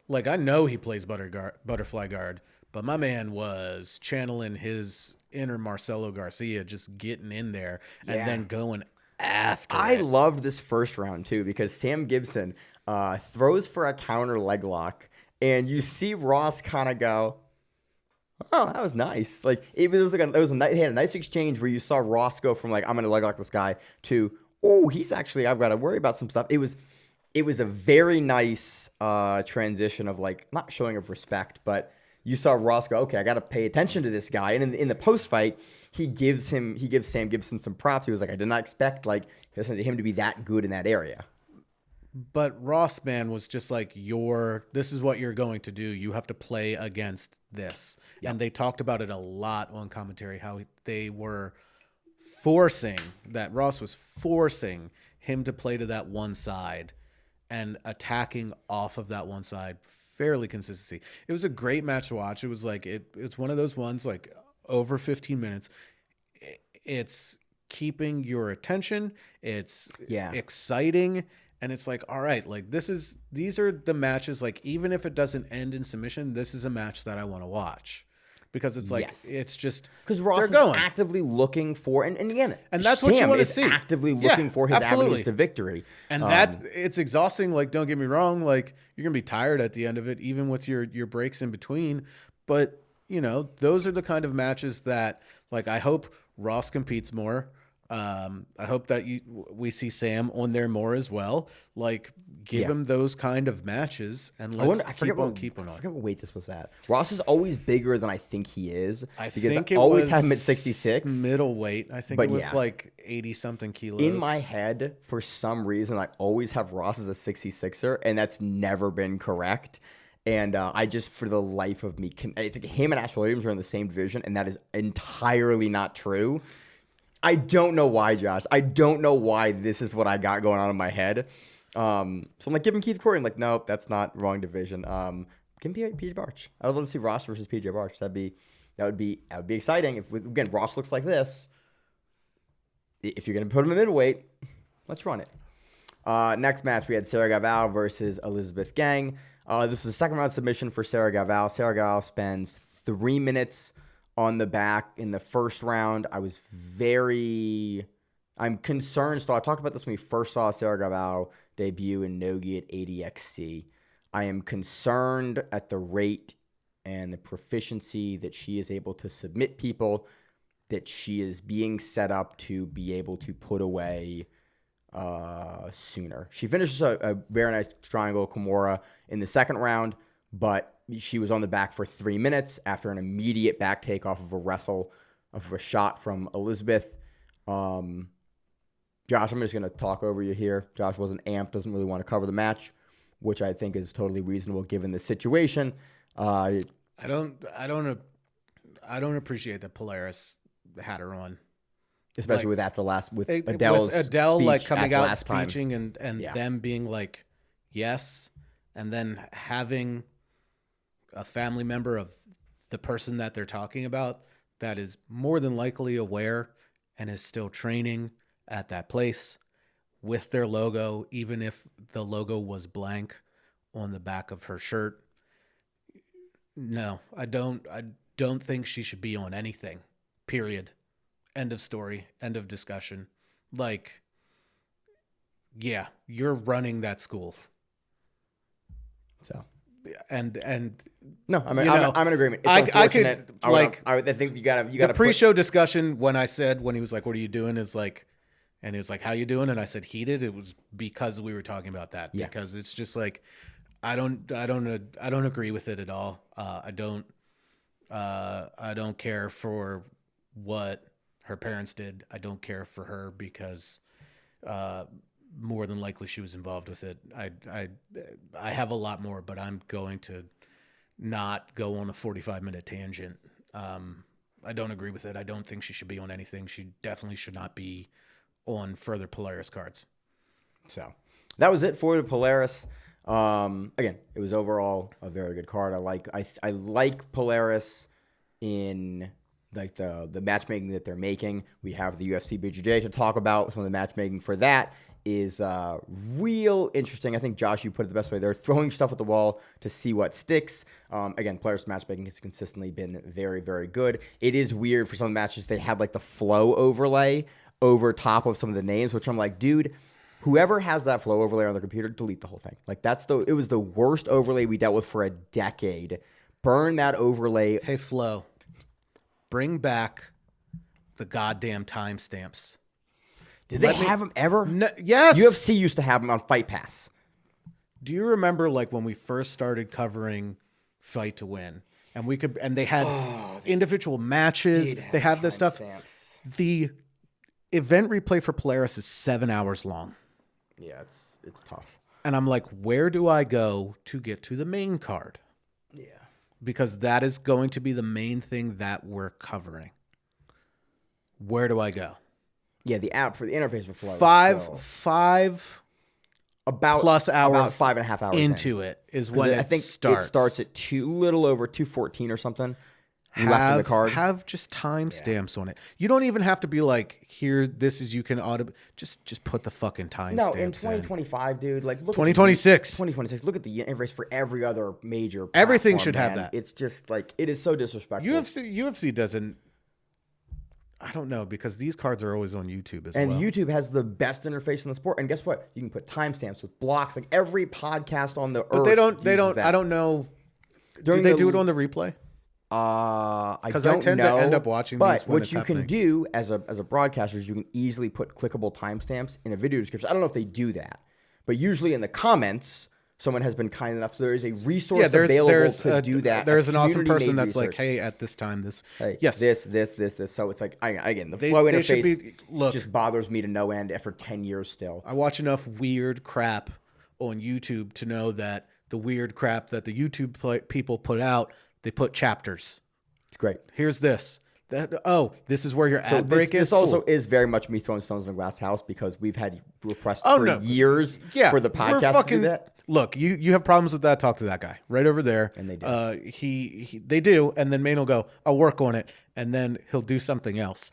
like, I know he plays butterfly guard, but my man was channeling his inner Marcelo Garcia, just getting in there and then going after. I loved this first round too because Sam Gibson throws for a counter leg lock, and you see Ross kind of go, "Oh, that was nice." Like he had a nice exchange where you saw Ross go from like, "I'm gonna leg lock this guy" to, "Oh, I've got to worry about some stuff." It was a very nice transition of like not showing of respect, but you saw Ross go, "Okay, I got to pay attention to this guy." And in the post fight, he gives Sam Gibson some props. He was like, "I did not expect like him to be that good in that area." But Ross, man, was just like, this is what you're going to do. You have to play against this. Yep. And they talked about it a lot on commentary, how they were Ross was forcing him to play to that one side. and attacking off of that one side fairly consistency. It was a great match to watch. It was like it's one of those ones like over 15 minutes. It's keeping your attention. It's exciting. And it's like, all right, like these are the matches. Like, even if it doesn't end in submission, this is a match that I want to watch, because it's like, it's just because Ross is actively looking for, and again, and that's what you want to see. Actively looking for his avenues to victory, and it's exhausting. Like, don't get me wrong, like you're gonna be tired at the end of it, even with your breaks in between. But those are the kind of matches that, like, I hope Ross competes more. I hope that we see Sam on there more as well. Like, give him those kind of matches, and let's keep on keeping on. I forget what weight this was at. Ross is always bigger than I think he is. I think it always was have him at 66. Middleweight. I think it was like 80-something kilos. In my head, for some reason, I always have Ross as a 66er, and that's never been correct. And I just, for the life of me, it's like him and Ash Williams are in the same division, and that is entirely not true. I don't know why, Josh. I don't know why this is what I got going on in my head. So I'm like, give him Keith Krikorian. Like, no, that's not wrong division. Give him PJ Barch. I would love to see Ross versus PJ Barch. That would be exciting. If again Ross looks like this, if you're gonna put him in middleweight, let's run it. Next match, we had Sarah Gaval versus Elizabeth Gang. This was a second round submission for Sarah Gaval. Sarah Gaval spends 3 minutes on the back in the first round. I'm concerned. So I talked about this when we first saw Sarah Gaval debut in Nogi at 80XC. I am concerned at the rate and the proficiency that she is able to submit people, that she is being set up to be able to put away sooner. She finishes a very nice triangle Kimura in the second round, but she was on the back for 3 minutes after an immediate back take off of a shot from Elizabeth. Josh, I'm just going to talk over you here. Josh wasn't amped, doesn't really want to cover the match, which I think is totally reasonable given the situation. I don't appreciate that Polaris had her on, especially with Adele's with Adele speech like coming out speeching time. and them being like yes, and then having a family member of the person that they're talking about that is more than likely aware and is still training at that place with their logo, even if the logo was blank on the back of her shirt. No, I don't think she should be on anything, period. End of story, end of discussion. Like, yeah, you're running that school. So, and no, I'm in agreement. It's unfortunate. I think you gotta the pre-show discussion when he was like, "What are you doing?" is like, and he was like, "How you doing?" and I said, "Heated." It was because we were talking about that. Yeah. Because it's just like, I don't agree with it at all. I don't care for what her parents did. I don't care for her because more than likely she was involved with it. I have a lot more, but I'm going to not go on a 45-minute tangent. I don't agree with it. I don't think she should be on anything. She definitely should not be on further Polaris cards. So that was it for the Polaris. Again, it was overall a very good card. I like Polaris in like the matchmaking that they're making. We have the UFC BJJ to talk about. Some of the matchmaking for that is real interesting. I think, Josh, you put it the best way. They're throwing stuff at the wall to see what sticks. Again, Polaris matchmaking has consistently been very, very good. It is weird for some of the matches they had like the flow overlay over top of some of the names, which I'm like, dude, whoever has that flow overlay on their computer, delete the whole thing. Like it was the worst overlay we dealt with for a decade. Burn that overlay. Hey, Flo, bring back the goddamn timestamps. Did they have them ever? No, yes. UFC used to have them on Fight Pass. Do you remember like when we first started covering Fight to Win, and they had individual matches? They have this stuff. The event replay for Polaris is 7 hours long. Yeah, it's tough. And I'm like, where do I go to get to the main card? Yeah. Because that is going to be the main thing that we're covering. Where do I go? Yeah, the app for the interface for Flow. Five plus hours about 5.5 hours into it is when I think starts. It starts at little over 2:14 or something. Left in the card. Have just timestamps on it. You don't even have to be like, here, this is, you can just put the fucking timestamps. No, in 2025, dude, like look 2026. 2026. Look at the race for every other major. Everything platform, should have man. that. It's just like it is so disrespectful. UFC doesn't. I don't know, because these cards are always on YouTube as well. And YouTube has the best interface in the sport. And guess what? You can put timestamps with blocks. Like every podcast on the earth. But they don't. That. I don't know. Do they do it on the replay? Because I tend to end up watching but these when what it's you happening. can do as a broadcaster is you can easily put clickable timestamps in a video description. I don't know if they do that, but usually in the comments, someone has been kind enough. So there is a resource available to do that. There's an awesome person that's research. like, hey, at this time, this. Hey, yes, this. So it's like again, the flow interface look, just bothers me to no end after 10 years still. I watch enough weird crap on YouTube to know that the weird crap that the YouTube people put out, they put chapters. It's great. Here's this. This is where your ad break is. This also is very much me throwing stones in a glass house because we've had requests for years for the podcast to do that. Look, you have problems with that, talk to that guy right over there. And they do. They do, and then Maine will go, I'll work on it, and then he'll do something else.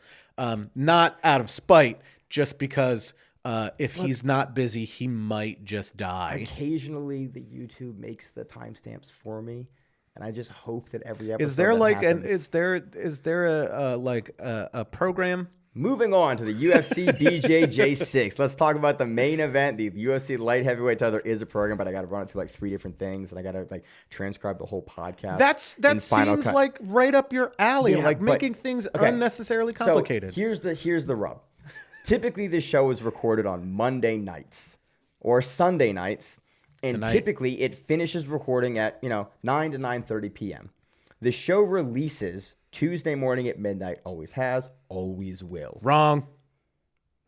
Not out of spite, just because if he's not busy, he might just die. Occasionally, the YouTube makes the timestamps for me. And I just hope that every episode is there like happens. is there a program? Moving on to the UFC BJJ 6. Let's talk about the main event. The UFC light heavyweight title is a program, but I got to run it through like 3 different things, and I got to like transcribe the whole podcast. That seems like right up your alley, Yeah, like making things unnecessarily complicated. So here's the rub. Typically, this show is recorded on Monday nights or Sunday nights. And typically, it finishes recording at 9 to 9:30 p.m. The show releases Tuesday morning at midnight. Always has, always will. Wrong.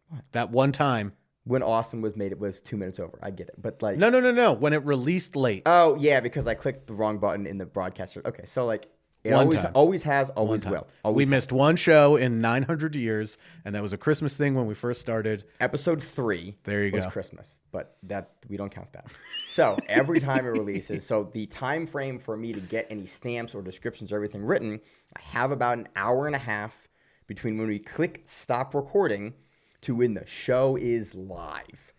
What? That one time when Austin was made, it was 2 minutes over. I get it, but like no. When it released late. Oh yeah, because I clicked the wrong button in the broadcaster. Okay, so like. It always has, always will. We missed one show in 900 years, and that was a Christmas thing when we first started. Episode 3 was Christmas, but that we don't count that. So every time it releases, so the time frame for me to get any stamps or descriptions or everything written, I have about an hour and a half between when we click stop recording to when the show is live.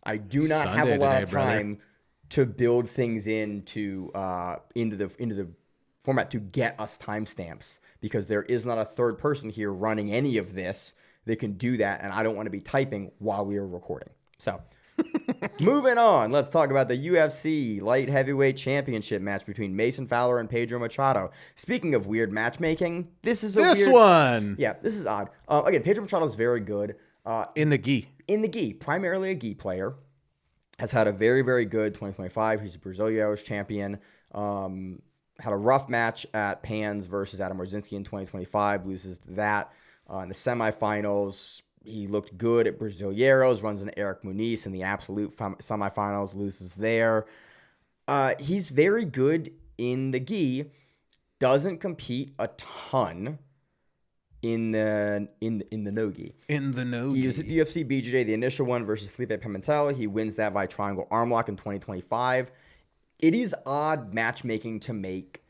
I do not have a lot of time to build things into the format to get us timestamps because there is not a third person here running any of this that can do that, and I don't want to be typing while we are recording. So, moving on, let's talk about the UFC Light Heavyweight Championship match between Mason Fowler and Pedro Machado. Speaking of weird matchmaking, this is one. Yeah, this is odd. Again, Pedro Machado is very good. In the gi, primarily a gi player. Has had a very, very good 2025. He's a Brazilian champion. Had a rough match at Pans versus Adam Rosinski in 2025. Loses that. In the semifinals, he looked good at Brasileiros. Runs into Eric Muniz in the absolute semifinals. Loses there. He's very good in the gi. Doesn't compete a ton in the no-gi. In the no-gi. He was at UFC BJJ, the initial one versus Felipe Pimentel. He wins that by triangle arm lock in 2025. It is odd matchmaking to make.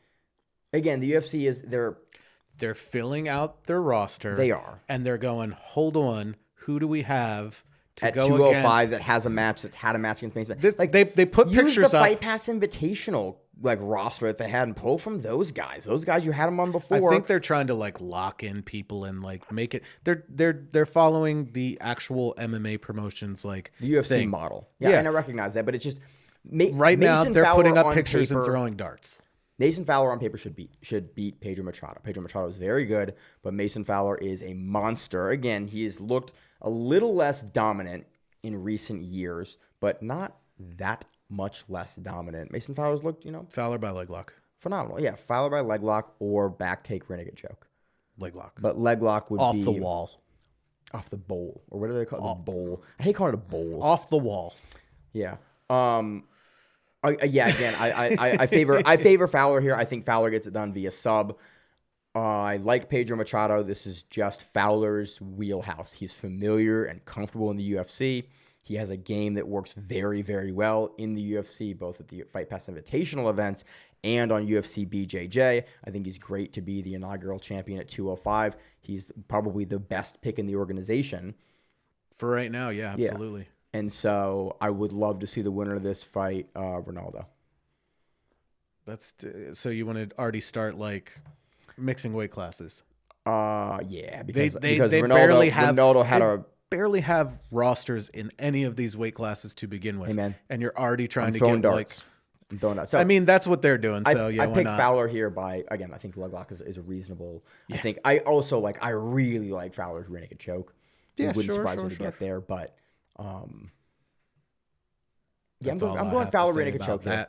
Again, the UFC is they're filling out their roster. They are. And they're going, hold on, who do we have to at go 205 against? That has a match, that's had a match against Mason. Like they put pictures use the up. Fight Pass Invitational like roster that they had and pull from those guys. Those guys you had them on before. I think they're trying to like lock in people and like make it. They're following the actual MMA promotions like the UFC thing. model. Yeah, and I recognize that, but it's just right now they're Fowler putting up pictures and throwing darts. Mason Fowler on paper should beat Pedro Machado. Pedro Machado is very good, but Mason Fowler is a monster. Again, he has looked a little less dominant in recent years, but not that much less dominant. Mason Fowler's looked, Fowler by leg lock. Phenomenal. Yeah, Fowler by leg lock or back take renegade choke. Leg lock. But leg lock would off be the wall. Off the bowl. Or what do they call it? The bowl. I hate calling it a bowl. Off the wall. Yeah. Again, I favor Fowler here. I think Fowler gets it done via sub. I like Pedro Machado. This is just Fowler's wheelhouse. He's familiar and comfortable in the UFC. He has a game that works very, very well in the UFC, both at the Fight Pass Invitational events and on UFC BJJ. I think he's great to be the inaugural champion at 205. He's probably the best pick in the organization. For right now, yeah, absolutely. Yeah. And so I would love to see the winner of this fight, Ronaldo. So you want to already start like mixing weight classes? Yeah, because they Ronaldo barely have rosters in any of these weight classes to begin with. Amen. And you're already trying to throwing get darts. I'm throwing darts. So I mean, that's what they're doing. So I why picked not? Fowler here by, again, I think leg lock is a reasonable. Yeah. I think I also I really like Fowler's rear naked choke. Yeah, it wouldn't surprise me to get there, but I'm going Fowler rear naked choke here.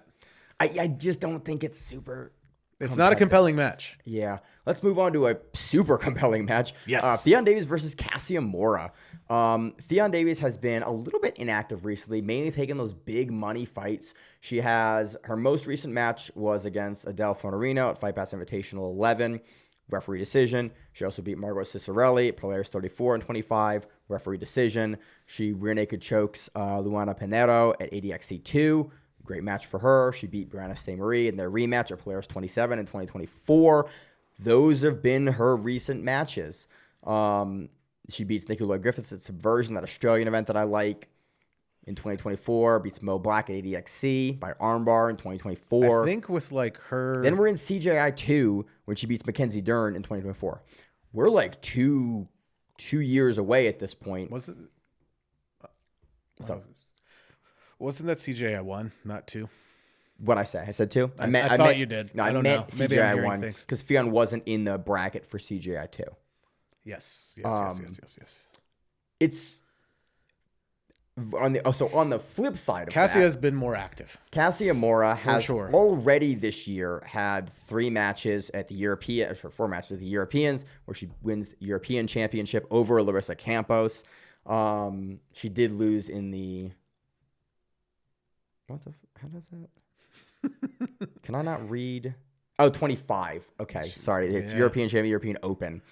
I just don't think it's super. It's not a compelling match. Yeah. Let's move on to a super compelling match. Yes. Theon Davies versus Cassia Mora. Theon Davies has been a little bit inactive recently, mainly taking those big money fights. Her most recent match was against Adele Fonorino at Fight Pass Invitational 11, referee decision. She also beat Margot Cicerelli at Polaris 34 and 25, referee decision. She rear naked chokes Luana Pinero at ADXC 2. Great match for her. She beat Brianna Stay-Marie in their rematch at Polaris 27 in 2024. Those have been her recent matches. She beats Nikki Lloyd-Griffiths at Subversion, that Australian event that I like, in 2024. Beats Mo Black at ADXC by Armbar in 2024. I think with her... Then we're in CJI 2 when she beats Mackenzie Dern in 2024. We're like two years away at this point. Was it... So... Wasn't that CJI 1, not 2? What'd I say? I said 2? I thought you did. No, I don't meant know. Maybe I'm CJI hearing 1 things. because Fionn wasn't in the bracket for CJI 2. Yes. It's on the flip side of Cassia that, has been more active. Cassia Mora has sure. already this year had 4 matches at the Europeans, where she wins the European Championship over Larissa Campos. She did lose in the... How does that? Can I not read? Oh, 25. Okay, sorry. It's European Champion, European Open.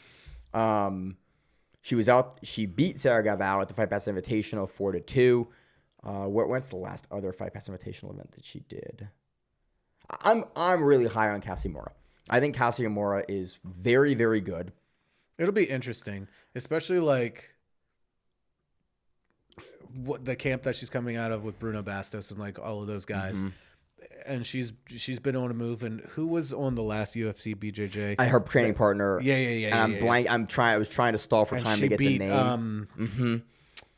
She was out. She beat Sarah Gavao at the Fight Pass Invitational 4-2. What's the last other Fight Pass Invitational event that she did? I'm really high on Cassia Mora. I think Cassia Mora is very, very good. It'll be interesting, especially what the camp that she's coming out of with Bruno Bastos and all of those guys. Mm-hmm. And she's been on a move. And who was on the last UFC BJJ? Her training partner. Yeah. And I'm blank. I was trying to stall for time to get the name.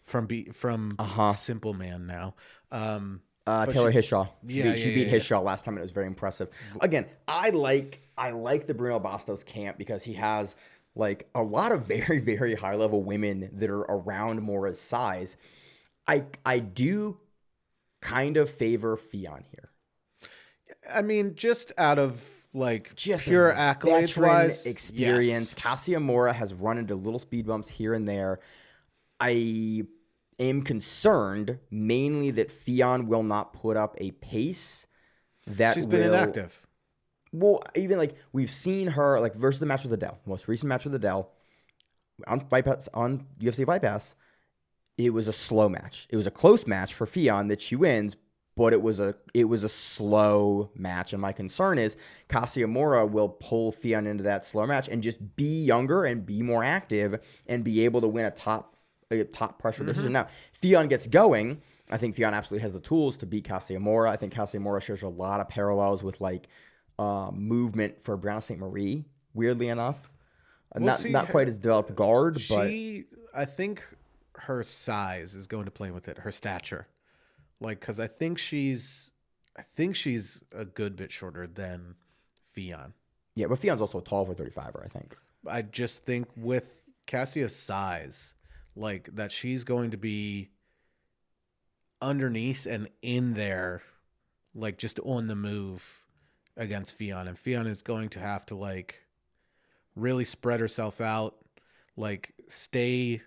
From Simple Man now. Taylor Hishaw. She beat Hishaw last time, and it was very impressive. Again, I like the Bruno Bastos camp because he has a lot of very, very high level women that are around Mora's size. I do kind of favor Fionn here. I mean, just out of just pure accolades wise, experience. Yes. Cassia Mora has run into little speed bumps here and there. I am concerned mainly that Fionn will not put up a pace that she's been inactive. Well, even we've seen her versus the match with Adele, most recent match with Adele on UFC Fight Pass. It was a slow match. It was a close match for Fionn that she wins, but it was a slow match. And my concern is Cassia Mora will pull Fionn into that slow match and just be younger and be more active and be able to win a top pressure decision. Now, Fionn gets going. I think Fionn absolutely has the tools to beat Cassia Mora. I think Cassia Mora shares a lot of parallels with movement for Brianna Stay-Marie, weirdly enough. Not quite as developed guard, but I think her size is going to play with it. Her stature, because I think she's a good bit shorter than Fionn. Yeah, but Fionn's also tall for 35er, I think. I just think with Cassia's size, that she's going to be underneath and in there, just on the move against Fionn, and Fionn is going to have to really spread herself out, stay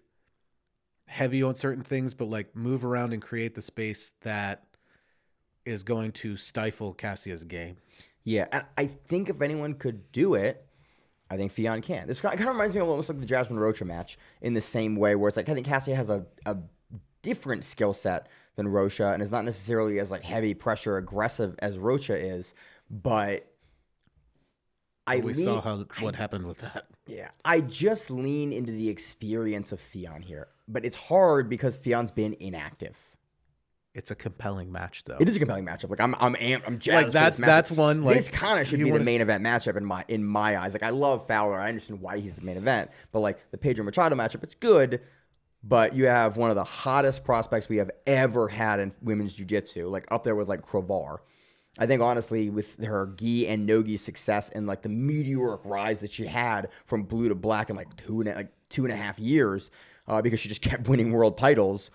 heavy on certain things, but move around and create the space that is going to stifle Cassia's game. Yeah, and I think if anyone could do it, I think Fionn can. This kind of reminds me of almost like the Jasmine Rocha match in the same way, where it's I think Cassia has a different skill set than Rocha and is not necessarily as like heavy pressure aggressive as Rocha is, but we saw what happened with that. Yeah, I just lean into the experience of Ffion here, but it's hard because Fion's been inactive. It's a compelling match, though. It is a compelling matchup. Like I'm jazzed. Like for this that's matchup. one. Like this kind of should be the main event matchup in my eyes. Like I love Fowler. I understand why he's the main event, but like the Pedro Machado matchup, it's good. But you have one of the hottest prospects we have ever had in women's jiu-jitsu, like up there with like Krovar. I think honestly, with her gi and no gi success and like the meteoric rise that she had from blue to black in like 2.5 years, because she just kept winning world titles,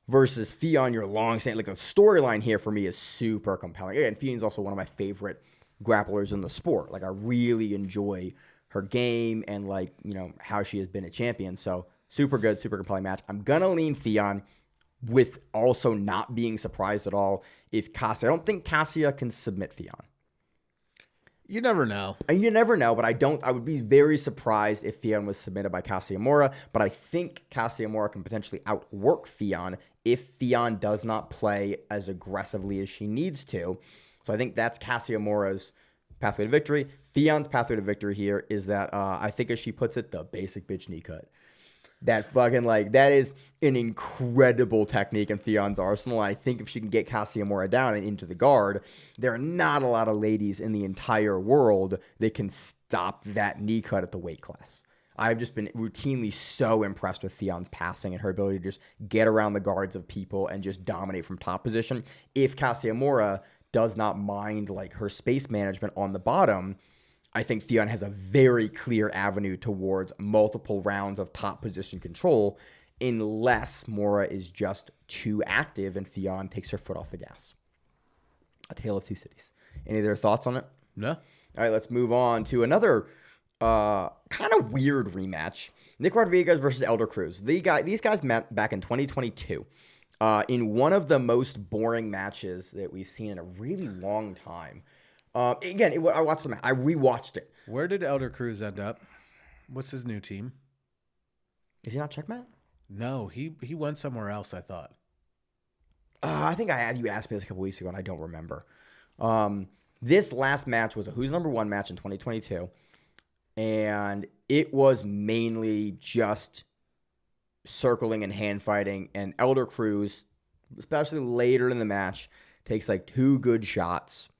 versus Ffion, your long-standing, like the storyline here for me is super compelling. And Fion's also one of my favorite grapplers in the sport. Like I really enjoy her game and like, you know, how she has been a champion. So super good, super compelling match. I'm gonna lean Ffion, with also not being surprised at all if Cassia. I don't think Cassia can submit Ffion. You never know. And you never know, but I would be very surprised if Ffion was submitted by Cassia Mora, but I think Cassia Mora can potentially outwork Ffion if Ffion does not play as aggressively as she needs to. So I think that's Cassia Mora's pathway to victory. Fion's pathway to victory here is that, I think as she puts it, the basic bitch knee cut. That fucking, like, that is an incredible technique in Fion's arsenal. I think if she can get Cassia Mora down and into the guard, there are not a lot of ladies in the entire world that can stop that knee cut at the weight class. I've just been routinely so impressed with Fion's passing and her ability to just get around the guards of people and just dominate from top position. If Cassia Mora does not mind, like, her space management on the bottom, I think Ffion has a very clear avenue towards multiple rounds of top position control unless Mora is just too active and Ffion takes her foot off the gas. A tale of two cities. Any other thoughts on it? No. All right, let's move on to another kind of weird rematch. Nick Rodriguez versus Elder Cruz. These guys met back in 2022 in one of the most boring matches that we've seen in a really long time. Again, I watched the match. I rewatched it. Where did Elder Cruz end up? What's his new team? Is he not Checkmate? No, he went somewhere else, I thought. I think I had you asked me this a couple weeks ago, and I don't remember. This last match was a Who's Number One match in 2022, and it was mainly just circling and hand fighting, and Elder Cruz, especially later in the match, takes like 2 good shots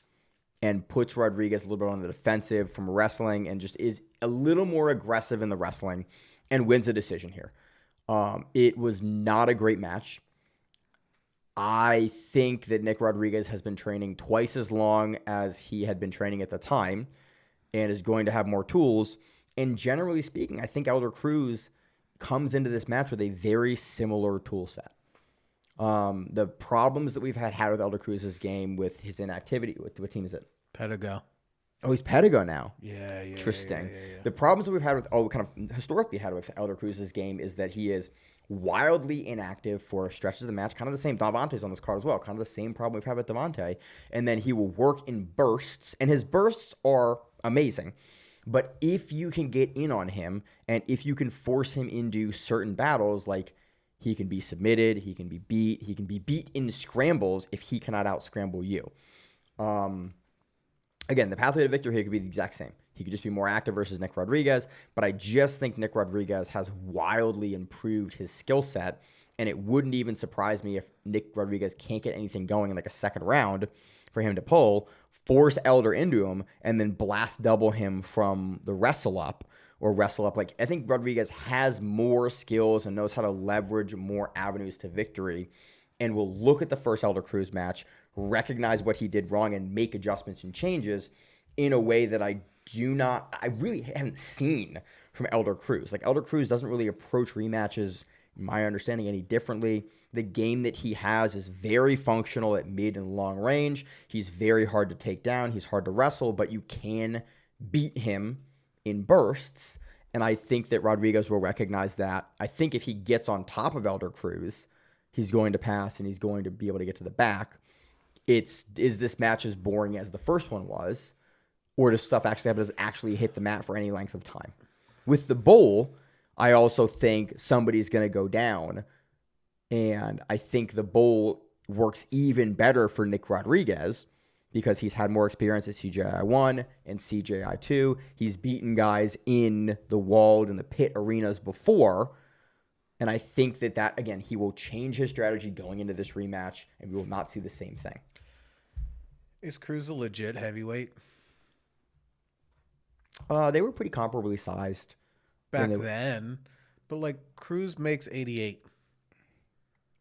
and puts Rodriguez a little bit on the defensive from wrestling and just is a little more aggressive in the wrestling and wins a decision here. It was not a great match. I think that Nick Rodriguez has been training twice as long as he had been training at the time and is going to have more tools. And generally speaking, I think Elder Cruz comes into this match with a very similar tool set. The problems that we've had with Elder Cruz's game with his inactivity, what team is it? Pedigo. Oh, he's Pedigo now. Yeah. Interesting. Yeah. The problems that we've had with, kind of historically had with Elder Cruz's game is that he is wildly inactive for stretches of the match. Kind of the same. Davante's on this card as well. Kind of the same problem we've had with Davante. And then he will work in bursts, and his bursts are amazing. But if you can get in on him, and if you can force him into certain battles, like he can be submitted, he can be beat in scrambles if he cannot out-scramble you. Again, the pathway to victory here could be the exact same. He could just be more active versus Nick Rodriguez, but I just think Nick Rodriguez has wildly improved his skill set, and it wouldn't even surprise me if Nick Rodriguez can't get anything going in like a second round for him to pull, force Elder into him, and then blast double him from the wrestle up. Like, I think Rodriguez has more skills and knows how to leverage more avenues to victory and will look at the first Elder Cruz match, recognize what he did wrong, and make adjustments and changes in a way that I really haven't seen from Elder Cruz. Like, Elder Cruz doesn't really approach rematches, in my understanding, any differently. The game that he has is very functional at mid and long range. He's very hard to take down. He's hard to wrestle, but you can beat him in bursts, and I think that Rodriguez will recognize that. I think if he gets on top of Elder Cruz, he's going to pass and he's going to be able to get to the back. Is this match as boring as the first one was, or does stuff actually happen? Does it actually hit the mat for any length of time? With the bowl, I also think somebody's going to go down And I think the bowl works even better for Nick Rodriguez because he's had more experience at CJI 1 and CJI 2. He's beaten guys in the walled and the pit arenas before. And I think that, again, he will change his strategy going into this rematch, and we will not see the same thing. Is Cruz a legit heavyweight? They were pretty comparably sized. Back then. But, like, Cruz makes 88.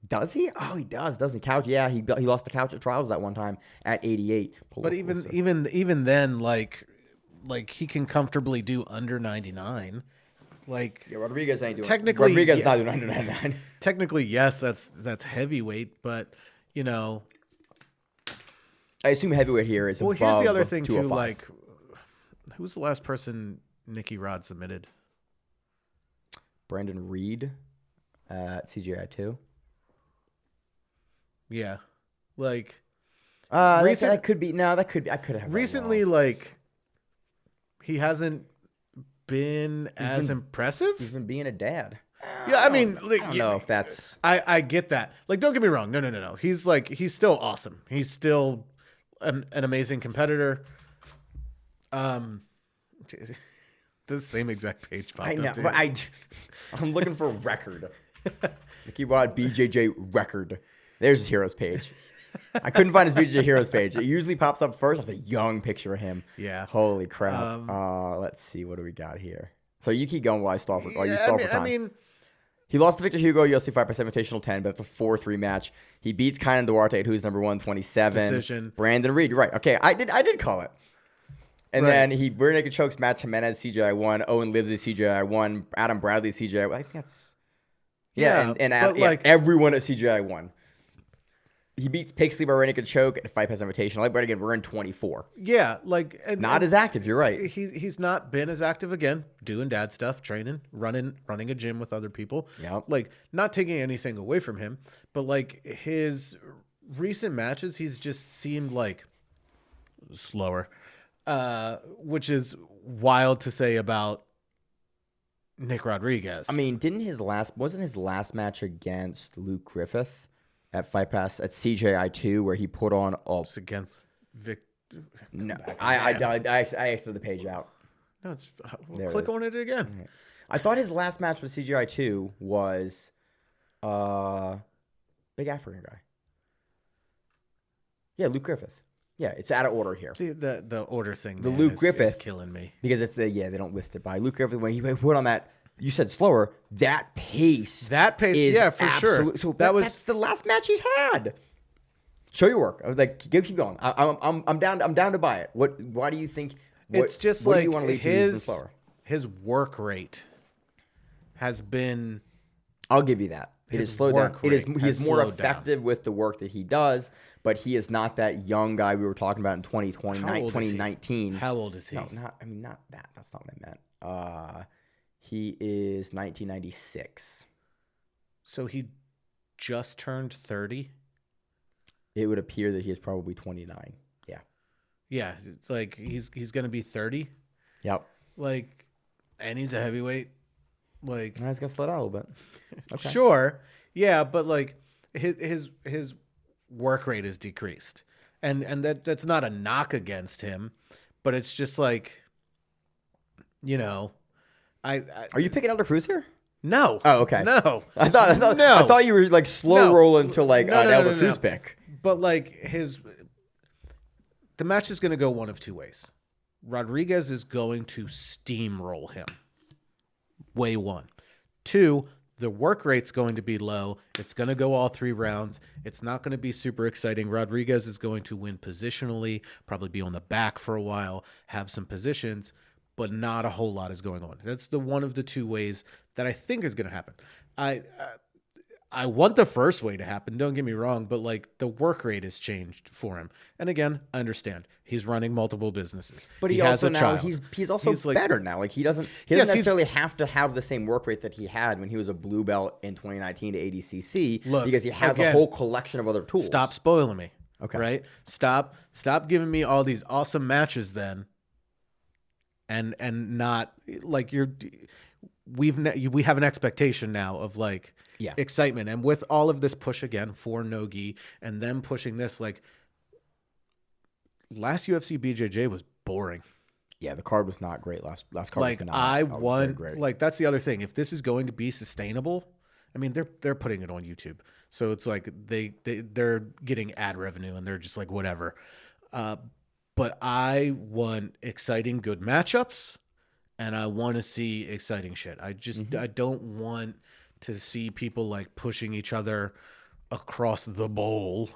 Does he? Oh, he does, doesn't he? Couch, yeah, he lost the couch at trials that one time at 88. But even then, like he can comfortably do under 99. Like, yeah, Rodriguez ain't doing. Technically, Rodriguez yes. not doing under 99. Technically, yes, that's heavyweight, but you know. I assume heavyweight here is. Well, above here's the other thing too. 205. Like, who was the last person Nicky Rod submitted? Brandon Reed at CGI 2. Yeah, like that could be. No, that could be. I could have recently. Like, he hasn't been as impressive. He's been being a dad. Yeah, I mean, like, I don't know if that's. I get that. Like, don't get me wrong. No. He's still awesome. He's still an amazing competitor. The same exact page popped I know, up, dude. but I'm looking for a record. Nicky Rod BJJ record. There's his heroes page. I couldn't find his BJJ heroes page. It usually pops up first. That's a young picture of him. Yeah. Holy crap. Let's see. What do we got here? So you keep going while I stall for. You stall for time. I mean, he lost to Victor Hugo, UFC 5 x Invitational 10, but it's a 4-3 match. He beats Kaynan Duarte, who's number 127. Decision. Brandon Reed. You're right. Okay, I did call it. And then he rear naked chokes Matt Jimenez CGI 1, Owen Livesey CGI 1, Adam Bradley CGI 1. I think that's and everyone at CGI 1. He beats Pixley by rear naked choke at 5 x Invitational. But again, we're in 24. Yeah, like Not as active. You're right. He's not been as active again, doing dad stuff, training, running a gym with other people. Yep. Like, not taking anything away from him, but like his recent matches, he's just seemed like slower, which is wild to say about Nick Rodriguez. I mean, wasn't his last match against Luke Griffith at Fight Pass at CJI 2 where he put on it's against Vic. No, I exited the page out. No, click on it again. Right. I thought his last match with CGI 2 was big African guy. Yeah, Luke Griffith. Yeah, it's out of order here. The order thing. The Luke Griffith is killing me because it's they don't list it by Luke Griffith when he put on that. You said slower. That pace, is yeah, for sure. So that's the last match he's had. Show your work. I was like, keep going. I'm down to buy it. Why do you think? It's just what like do you want to lead to his work rate has been. I'll give you that. It is slowed down. He is more effective with the work that he does, but he is not that young guy we were talking about in 2020, 2019. How old is he? No, not that. That's not what I meant. He is 1996. So he just turned 30? It would appear that he is probably 29. Yeah. Yeah, it's like he's going to be 30. Yep. Like, and he's a heavyweight. Like, he's going to slow down a little bit. Okay. Sure. Yeah, but like his work rate is decreased. And that's not a knock against him, but it's just like, you know, Are you picking Elder Cruz here? No. Oh, okay. No. I thought you were like rolling to like an Elder Cruz pick. But like the match is going to go one of two ways. Rodriguez is going to steamroll him. Way one. Two, the work rate's going to be low. It's going to go all 3 rounds. It's not going to be super exciting. Rodriguez is going to win positionally, probably be on the back for a while, have some positions, but not a whole lot is going on. That's the one of the two ways that I think is going to happen. I want the first way to happen, don't get me wrong, but like the work rate has changed for him. And again, I understand. He's running multiple businesses. But he also now he's also better now. Like he doesn't necessarily have to have the same work rate that he had when he was a blue belt in 2019 to ADCC because he has a whole collection of other tools. Stop spoiling me. Okay. Right? Stop giving me all these awesome matches then. And not like we have an expectation now of like excitement. And with all of this push again for no-gi and them pushing this, like last UFC BJJ was boring. Yeah, the card was not great. Last card Like was not. I very want, great. like that's the other thing. If this is going to be sustainable, I mean they're putting it on YouTube, so it's like they're getting ad revenue and they're just like whatever. But I want exciting, good matchups, and I want to see exciting shit. I don't want to see people like pushing each other across the bowl,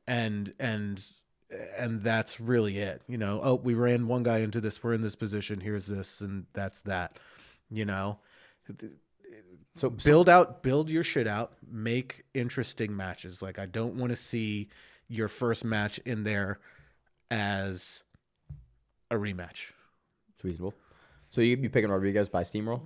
and that's really it. You know, oh, we ran one guy into this. We're in this position. Here's this, and that's that. You know, so build your shit out. Make interesting matches. Like I don't want to see your first match in there as a rematch. It's reasonable. So you'd be picking Rodriguez by steamroll?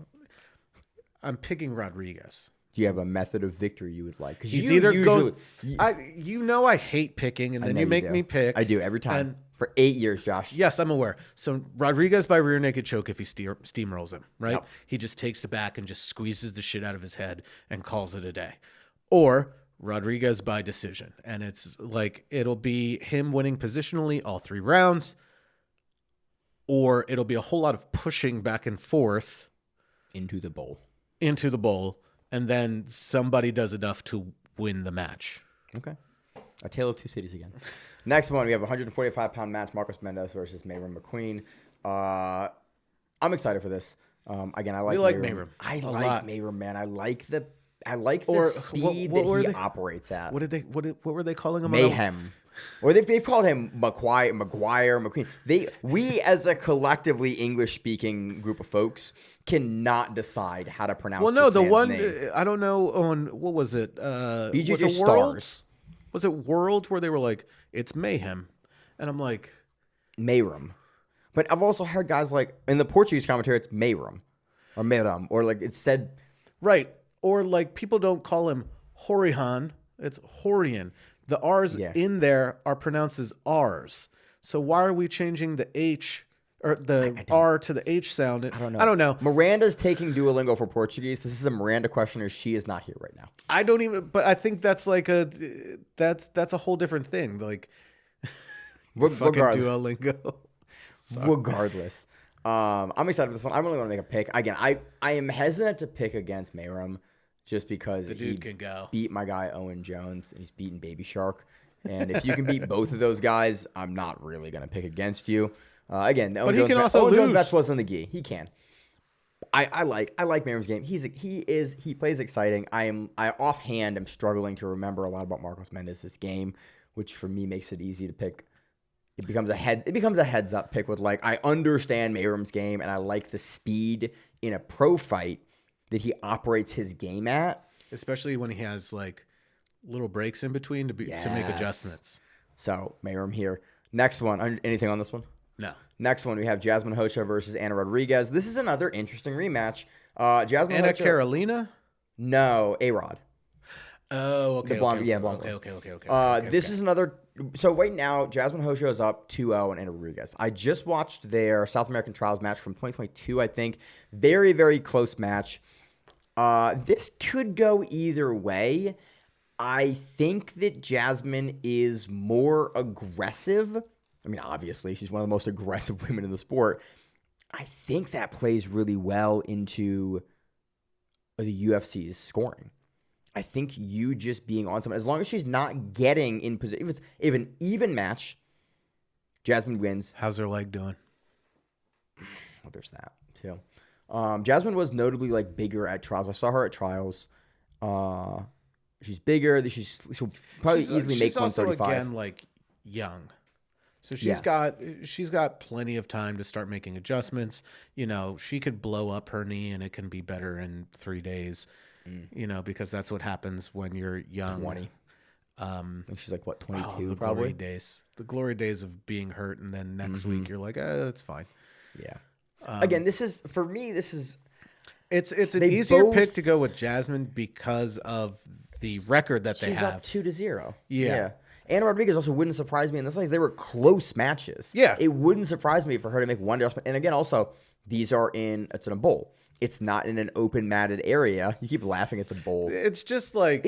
I'm picking Rodriguez. Do you have a method of victory you would like? Because He's either going. I hate picking, and then you make me pick. I do every time And for 8 years, Josh. yes, I'm aware. So Rodriguez by rear naked choke if he steamrolls him, right? Yep. He just takes it back and just squeezes the shit out of his head and calls it a day. Or Rodriguez by decision, and it's like it'll be him winning positionally all 3 rounds, or it'll be a whole lot of pushing back and forth Into the bowl. And then somebody does enough to win the match. Okay. A tale of two cities again. Next one, we have a 145-pound match, Marcos Mendes versus Mayram McQueen. I'm excited for this. Again, I like Mayram. I like Mayram, man. I like the speed that he operates at. What were they calling him? Mayhem. Or they've called him McGuire, McQueen. We as a collectively English-speaking group of folks cannot decide how to pronounce. Well, no, this the man's one name. I don't know on what was it? BJJ was it Stars. Worlds? Was it Worlds where they were like it's Mayhem, and I'm like Mayram. But I've also heard guys like in the Portuguese commentary it's Mayram or Mayram or like it's said right, or like people don't call him Horihan, it's Horian. The R's in there are pronounced as R's. So why are we changing the H or the R to the H sound? I don't know. Miranda's taking Duolingo for Portuguese. This is a Miranda questioner. She is not here right now. I don't even. But I think that's like that's a whole different thing. Like fucking Duolingo. Regardless, I'm excited for this one. I really want to make a pick. Again, I am hesitant to pick against Mayram. Just because the dude can go. Beat my guy Owen Jones, and he's beaten Baby Shark. And if you can beat both of those guys, I'm not really going to pick against you. Again, but he can also lose. Jones best was in the gi. He can. I like Mayram's game. He plays exciting. I offhand am struggling to remember a lot about Marcos Mendes' game, which for me makes it easy to pick. It becomes a heads up pick with like I understand Mayram's game and I like the speed in a pro fight that he operates his game at. Especially when he has like little breaks in between to make adjustments. So Mayram here. Next one. Anything on this one? No. Next one, we have Jasmine Hocha versus Anna Rodriguez. This is another interesting rematch. Jasmine Anna Hocha, Carolina? No, A-Rod. Oh, okay. The blonde, okay, blonde. Okay. This is another. So right now, Jasmine Hocha is up 2-0 on Anna Rodriguez. I just watched their South American Trials match from 2022, I think. Very, very close match. This could go either way. I think that Jasmine is more aggressive. I mean, obviously, she's one of the most aggressive women in the sport. I think that plays really well into the UFC's scoring. I think you just being on someone, as long as she's not getting in position, if an even match, Jasmine wins. How's her leg doing? Well, there's that, too. Jasmine was notably like bigger at trials. I saw her at trials. She's bigger. She'll probably easily make 135. She's also again like young, so she's got plenty of time to start making adjustments. You know, she could blow up her knee and it can be better in 3 days. You know, because that's what happens when you're young. 20. I think she's like what 22 the probably. Glory days. The glory days of being hurt, and then next week you're like, that's fine. Yeah. Again, this is for me. It's an easier pick to go with Jasmine because of the record that they have. She's up 2-0. Yeah. Anna Rodriguez also wouldn't surprise me in this place. They were close matches. Yeah. It wouldn't surprise me for her to make one adjustment. And again, also, it's in a bowl. It's not in an open matted area. You keep laughing at the bowl. It's just like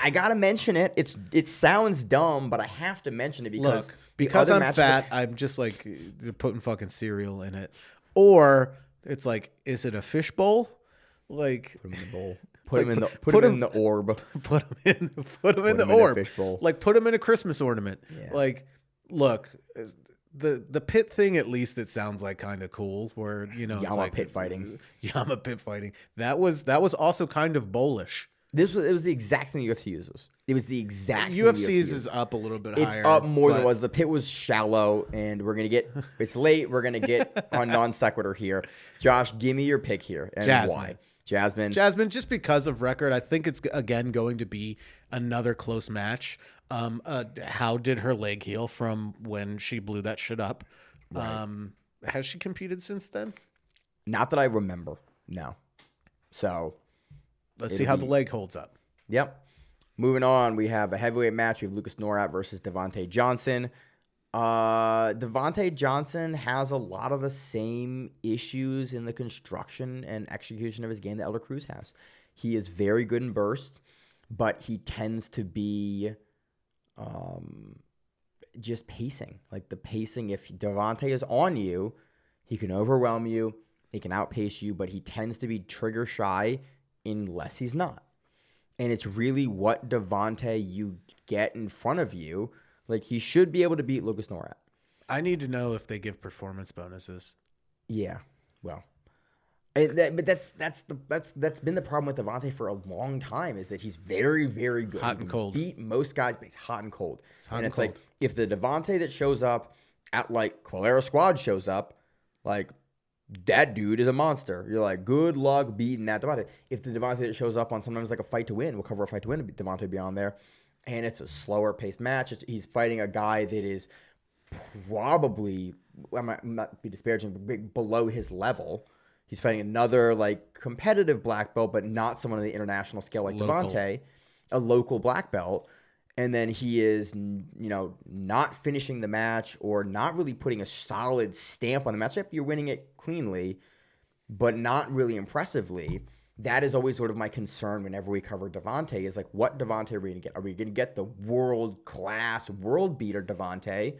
I gotta mention it. It sounds dumb, but I have to mention it because I'm fat. I'm just like putting fucking cereal in it, or it's like, is it a fish bowl? Like put him in the bowl. Put him in the orb. Put him in the orb. Fish bowl. Like put him in a Christmas ornament. Yeah. Like, look. The pit thing, at least it sounds like kind of cool. Where Yama it's like pit fighting. Yama pit fighting. That was also kind of bullish. It was the exact thing the UFC uses. It was the exact thing UFC's is up a little bit higher. It's up more than it was. The pit was shallow, and we're gonna get. It's late. We're gonna get on non sequitur here. Josh, give me your pick here and why. Jasmine, just because of record, I think it's again going to be another close match. How did her leg heal from when she blew that shit up? Right. Has she competed since then? Not that I remember. No. So let's see how the leg holds up. Yep. Moving on, we have a heavyweight match. We have Lucas Norat versus Devontae Johnson. Devontae Johnson has a lot of the same issues in the construction and execution of his game that Elder Cruz has. He is very good in burst, but he tends to be just pacing. Like the pacing, if Devontae is on you, he can overwhelm you, he can outpace you, but he tends to be trigger shy unless he's not. And it's really what Devontae you get in front of you. Like, he should be able to beat Lucas Norat. I need to know if they give performance bonuses. Yeah, well, but that's been the problem with Devontae for a long time, is that he's very, very good. Hot and cold. Beat most guys, but he's hot and cold. It's like, if the Devontae that shows up at like Polaris Squad shows up, like, that dude is a monster. You're like, good luck beating that Devontae. If the Devontae that shows up on sometimes like a fight to win, we'll cover a fight to win, Devontae be on there. And it's a slower paced match. He's fighting a guy that is probably, I might not be disparaging, but below his level. He's fighting another like competitive black belt, but not someone on the international scale like Devontae, a local black belt. And then he is, not finishing the match or not really putting a solid stamp on the matchup. You're winning it cleanly, but not really impressively. That is always sort of my concern whenever we cover Devontae, is like, what Devontae are we going to get? Are we going to get the world-class, world-beater Devontae?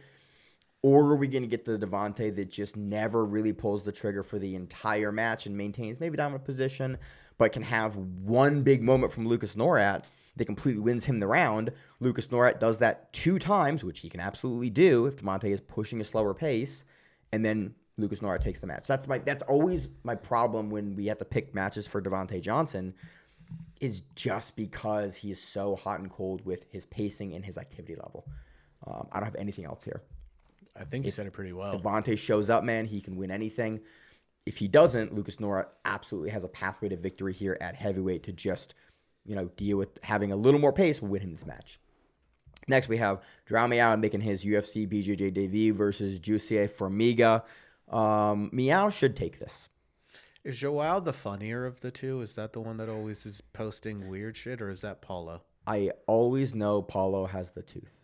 Or are we going to get the Devontae that just never really pulls the trigger for the entire match and maintains maybe dominant position, but can have one big moment from Lucas Norat that completely wins him the round? Lucas Norat does that 2 times, which he can absolutely do if Devontae is pushing a slower pace, and then Lucas Norat takes the match. That's always my problem when we have to pick matches for Devontae Johnson, is just because he is so hot and cold with his pacing and his activity level. I don't have anything else here. I think you said it pretty well. Devontae shows up, man, he can win anything. If he doesn't, Lucas Norat absolutely has a pathway to victory here at heavyweight to just, deal with having a little more pace, will win him this match. Next, we have João Miyao making his UFC BJJ debut versus Jussier Formiga. Miyao should take this. Is Joao the funnier of the two? Is that the one that always is posting weird shit, or is that Paulo? I always know Paulo has the tooth.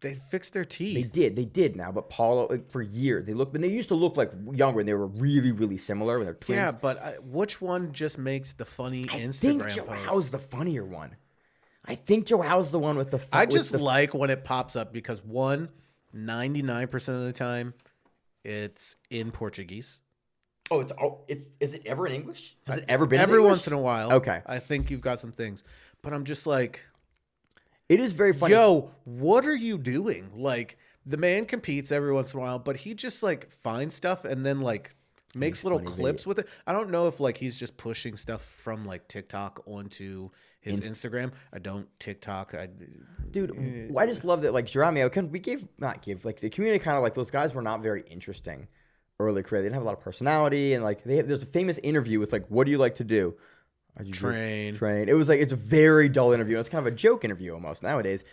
They fixed their teeth. They did now, but Paulo, for years, they used to look like younger, and they were really, really similar when they're twins. Yeah, but which one just makes the funny Instagram post? I think Joao's the funnier one. I think Joao's the one with the I just like when it pops up because 99% of the time, it's in Portuguese. Is it ever in English? Has it ever been every in English? once in a while? Okay, I think you've got some things, but I'm just like, it is very funny. Yo, what are you doing? Like, the man competes every once in a while, but he just like finds stuff and then like makes little clips with it. I don't know if like he's just pushing stuff from like TikTok onto his Instagram. I don't TikTok. Dude, I just love that. Like, João Miyao, like the community kind of like, those guys were not very interesting early career. They didn't have a lot of personality, and like there's a famous interview with like, what do you like to do? Train. It was like, it's a very dull interview. It's kind of a joke interview almost nowadays.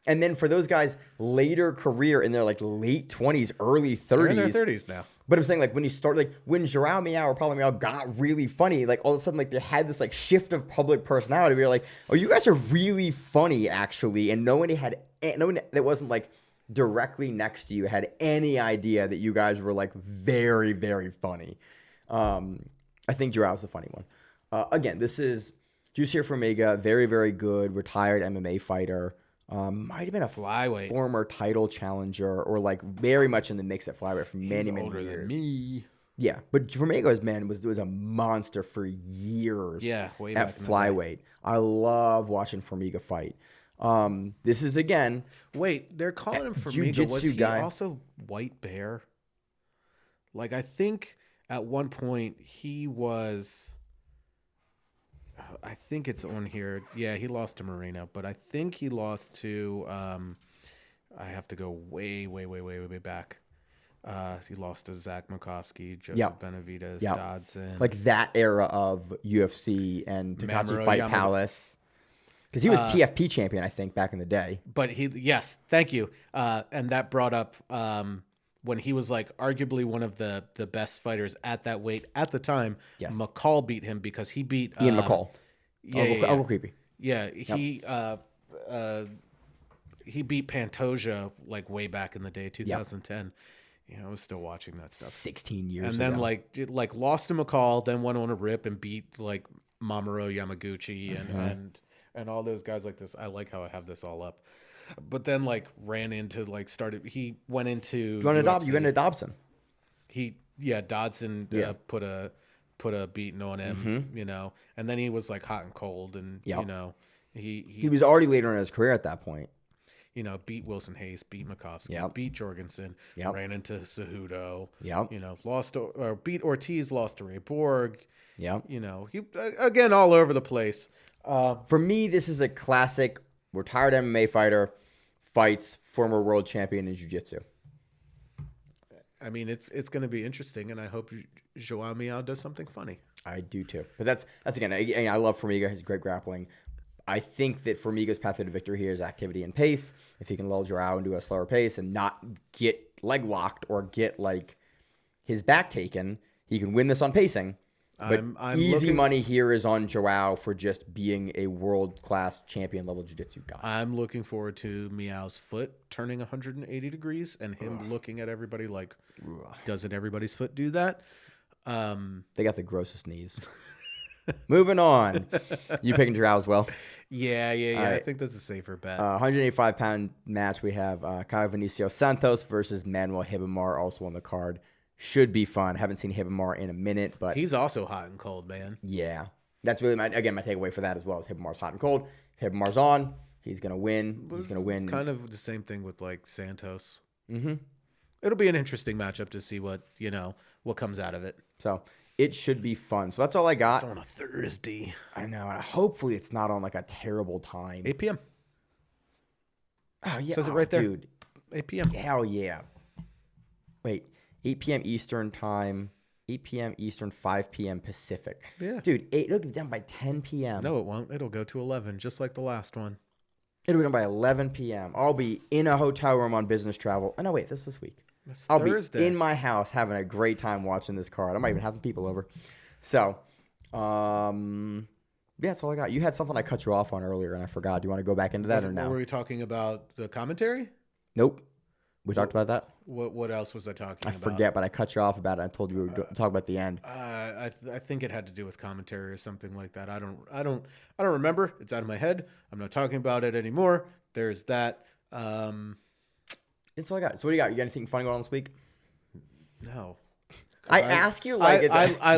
And then for those guys, later career in their like late 20s, early 30s. They're in their 30s now. But I'm saying like when you start, like when João Miyao or Paulo Miyao got really funny, like all of a sudden like they had this like shift of public personality where you're like, oh, you guys are really funny actually. And no one that wasn't like directly next to you had any idea that you guys were like very, very funny. I think João's the funny one. Again, this is Jussier Formiga, very, very good, retired MMA fighter. Might have been a flyweight former title challenger or like very much in the mix at flyweight for many, many older years. Than me. Yeah, but Formiga's man was a monster for years. Yeah, way at back in flyweight. I love watching Formiga fight. This is again. Wait, they're calling him Formiga. Jiu-jitsu Was he guy. also White Bear? Like I think at one point he was. I think it's on here. Yeah, he lost to Moreno, but I think he lost to. I have to go way back. He lost to Zach Makovsky, Joseph Benavidez, Dodson, like that era of UFC and Takashi Mamoru Fight Yamamoto. Palace, because he was TFP champion, I think, back in the day. But yes, thank you. And that brought up when he was like arguably one of the best fighters at that weight at the time. Yes. McCall beat him because he beat Ian McCall. Yeah, Uncle Creepy. Yeah, he beat Pantoja like way back in the day, 2010. Yeah, I was still watching that stuff. 16 years and then ago. like lost to McCall, then went on a rip and beat like Mamoru Yamaguchi and all those guys like this. I like how I have this all up. But then like ran into like started. He went into. You went into Dobson. Dodson put a beating on him, you know, and then he was like hot and cold, and you know he was already later in his career at that point. You know, beat Wilson Hayes, beat Makovsky, beat Jorgensen, ran into Cejudo, you know, beat Ortiz, lost to Ray Borg. You know, he again all over the place. For me, this is a classic retired MMA fighter fights former world champion in jiu-jitsu. I mean, it's going to be interesting, and I hope João Miyao does something funny. I do too. But that's again, I love Formiga. He's great grappling. I think that Formiga's path to victory here is activity and pace. If he can lull João into a slower pace and not get leg locked or get like his back taken, he can win this on pacing. But I'm easy money here is on João for just being a world-class champion-level jiu-jitsu guy. I'm looking forward to Miao's foot turning 180 degrees and him looking at everybody like, doesn't everybody's foot do that? They got the grossest knees. Moving on. You picking João as well? Yeah. Right. I think that's a safer bet. 185-pound match. We have Caio Vinicius Santos versus Manuel Ribamar also on the card. Should be fun. Haven't seen Ribamar in a minute, but he's also hot and cold, man. Yeah, that's really my takeaway for that as well. Is Ribamar's hot and cold. If Ribamar's on, he's gonna win. He's gonna win. It's kind of the same thing with like Santos. It'll be an interesting matchup to see what comes out of it. So it should be fun. So that's all I got. It's on a Thursday. I know. Hopefully, it's not on like a terrible time. 8 p.m. Oh yeah, says it right there, dude. 8 p.m. Hell yeah. Wait. 8 p.m. Eastern time, 8 p.m. Eastern, 5 p.m. Pacific. Yeah. Dude, it'll be done by 10 p.m. No, it won't. It'll go to 11, just like the last one. It'll be done by 11 p.m. I'll be in a hotel room on business travel. Oh, no, wait, this week. I'll Thursday. Be in my house having a great time watching this card. I might even have some people over. So, yeah, that's all I got. You had something I cut you off on earlier, and I forgot. Do you want to go back into that or no? Were we talking about the commentary? Nope. We talked about that? What else was I talking about? I forget, but I cut you off about it. I told you we were talking about the end. I think it had to do with commentary or something like that. I don't remember. It's out of my head. I'm not talking about it anymore. There's that. That's all I got. So what do you got? You got anything funny going on this week? No. I ask you like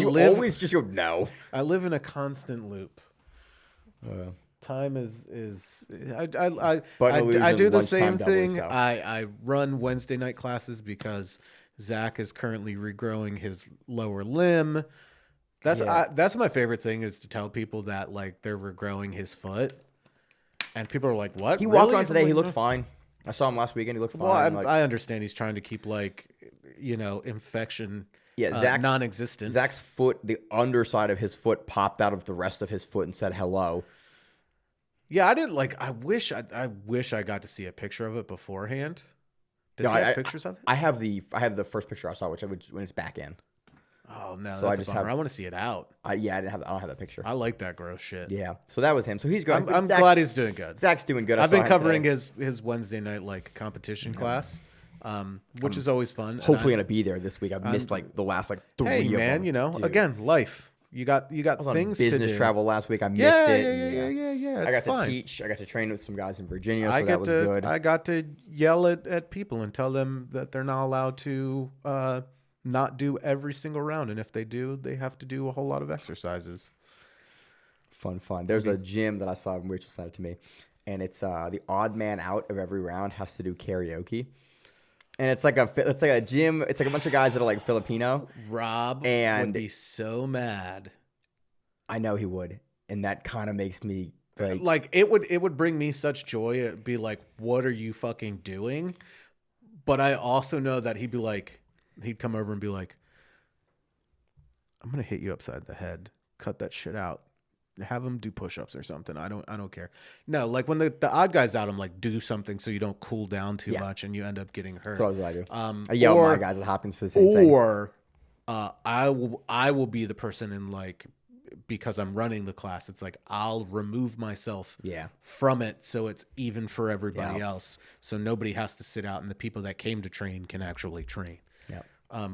you always just go no. I live in a constant loop. Time is I do the same thing. So. I run Wednesday night classes because Zach is currently regrowing his lower limb. That's my favorite thing is to tell people that like they're regrowing his foot, and people are like, "What?" He walked on today. He looked fine. I saw him last weekend. He looked fine. Well, I understand he's trying to keep like infection. Zach's non-existent. Zach's foot, the underside of his foot popped out of the rest of his foot and said hello. Yeah, I didn't like. I wish I got to see a picture of it beforehand. Does he have pictures of it? I have the first picture I saw, which when it's back in. Oh no, So that's a bummer. I want to see it out. I don't have that picture. I like that gross shit. Yeah. So that was him. So he's good. I'm glad he's doing good. Zach's doing good. I've been covering his Wednesday night like competition class, which is always fun. Hopefully gonna be there this week. I've missed like the last like 3 Hey of man, them. Dude. Again, life. You got things to do. Business travel last week. I missed it. Yeah. I got to teach. I got to train with some guys in Virginia. So that was good. I got to yell at people and tell them that they're not allowed to not do every single round, and if they do, they have to do a whole lot of exercises. Fun. There's a gym that I saw. Rachel sent it to me, and it's the odd man out of every round has to do karaoke. And it's like a gym. It's like a bunch of guys that are like Filipino. Rob would be so mad. I know he would, and that kind of makes me like it would bring me such joy. It'd be like, what are you fucking doing? But I also know that he'd come over and be like, I'm gonna hit you upside the head. Cut that shit out. Have them do push-ups or something. I don't care. No, like when the odd guy's out, I'm like, do something so you don't cool down too much and you end up getting hurt. That's what I do. I yell at my guys at Hopkins for the same thing. Or I will be the person in like, because I'm running the class, it's like I'll remove myself from it so it's even for everybody else. So nobody has to sit out and the people that came to train can actually train. Yeah.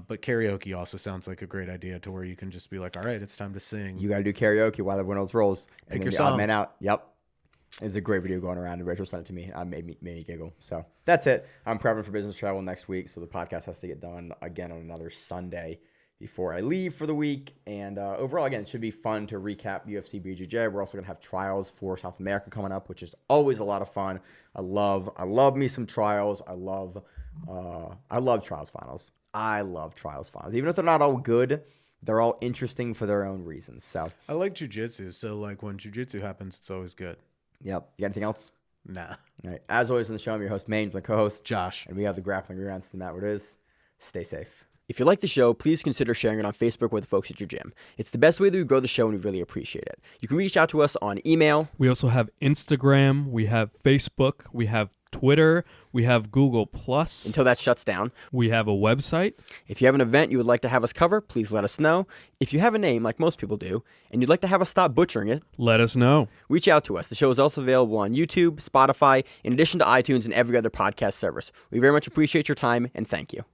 But karaoke also sounds like a great idea to where you can just be like, all right, it's time to sing. You got to do karaoke while everyone else rolls. Pick your song. Odd man out. Yep. It's a great video going around, and Rachel sent it to me. It made me giggle. So that's it. I'm prepping for business travel next week, so the podcast has to get done again on another Sunday before I leave for the week. And overall, again, it should be fun to recap UFC BJJ. We're also going to have trials for South America coming up, which is always a lot of fun. I love me some trials. I love trials finals. I love trials finals. Even if they're not all good, they're all interesting for their own reasons. So I like jiu-jitsu. So like when jiu-jitsu happens, it's always good. Yep. You got anything else? Nah. All right. As always on the show, I'm your host, Maine, my co-host, Josh. And we have the Grappling Reruns, the Matt, what it is. Stay safe. If you like the show, please consider sharing it on Facebook with the folks at your gym. It's the best way that we grow the show, and we really appreciate it. You can reach out to us on email. We also have Instagram. We have Facebook. We have Twitter. We have Google+. Until that shuts down. We have a website. If you have an event you would like to have us cover, please let us know. If you have a name, like most people do, and you'd like to have us stop butchering it, let us know. Reach out to us. The show is also available on YouTube, Spotify, in addition to iTunes and every other podcast service. We very much appreciate your time, and thank you.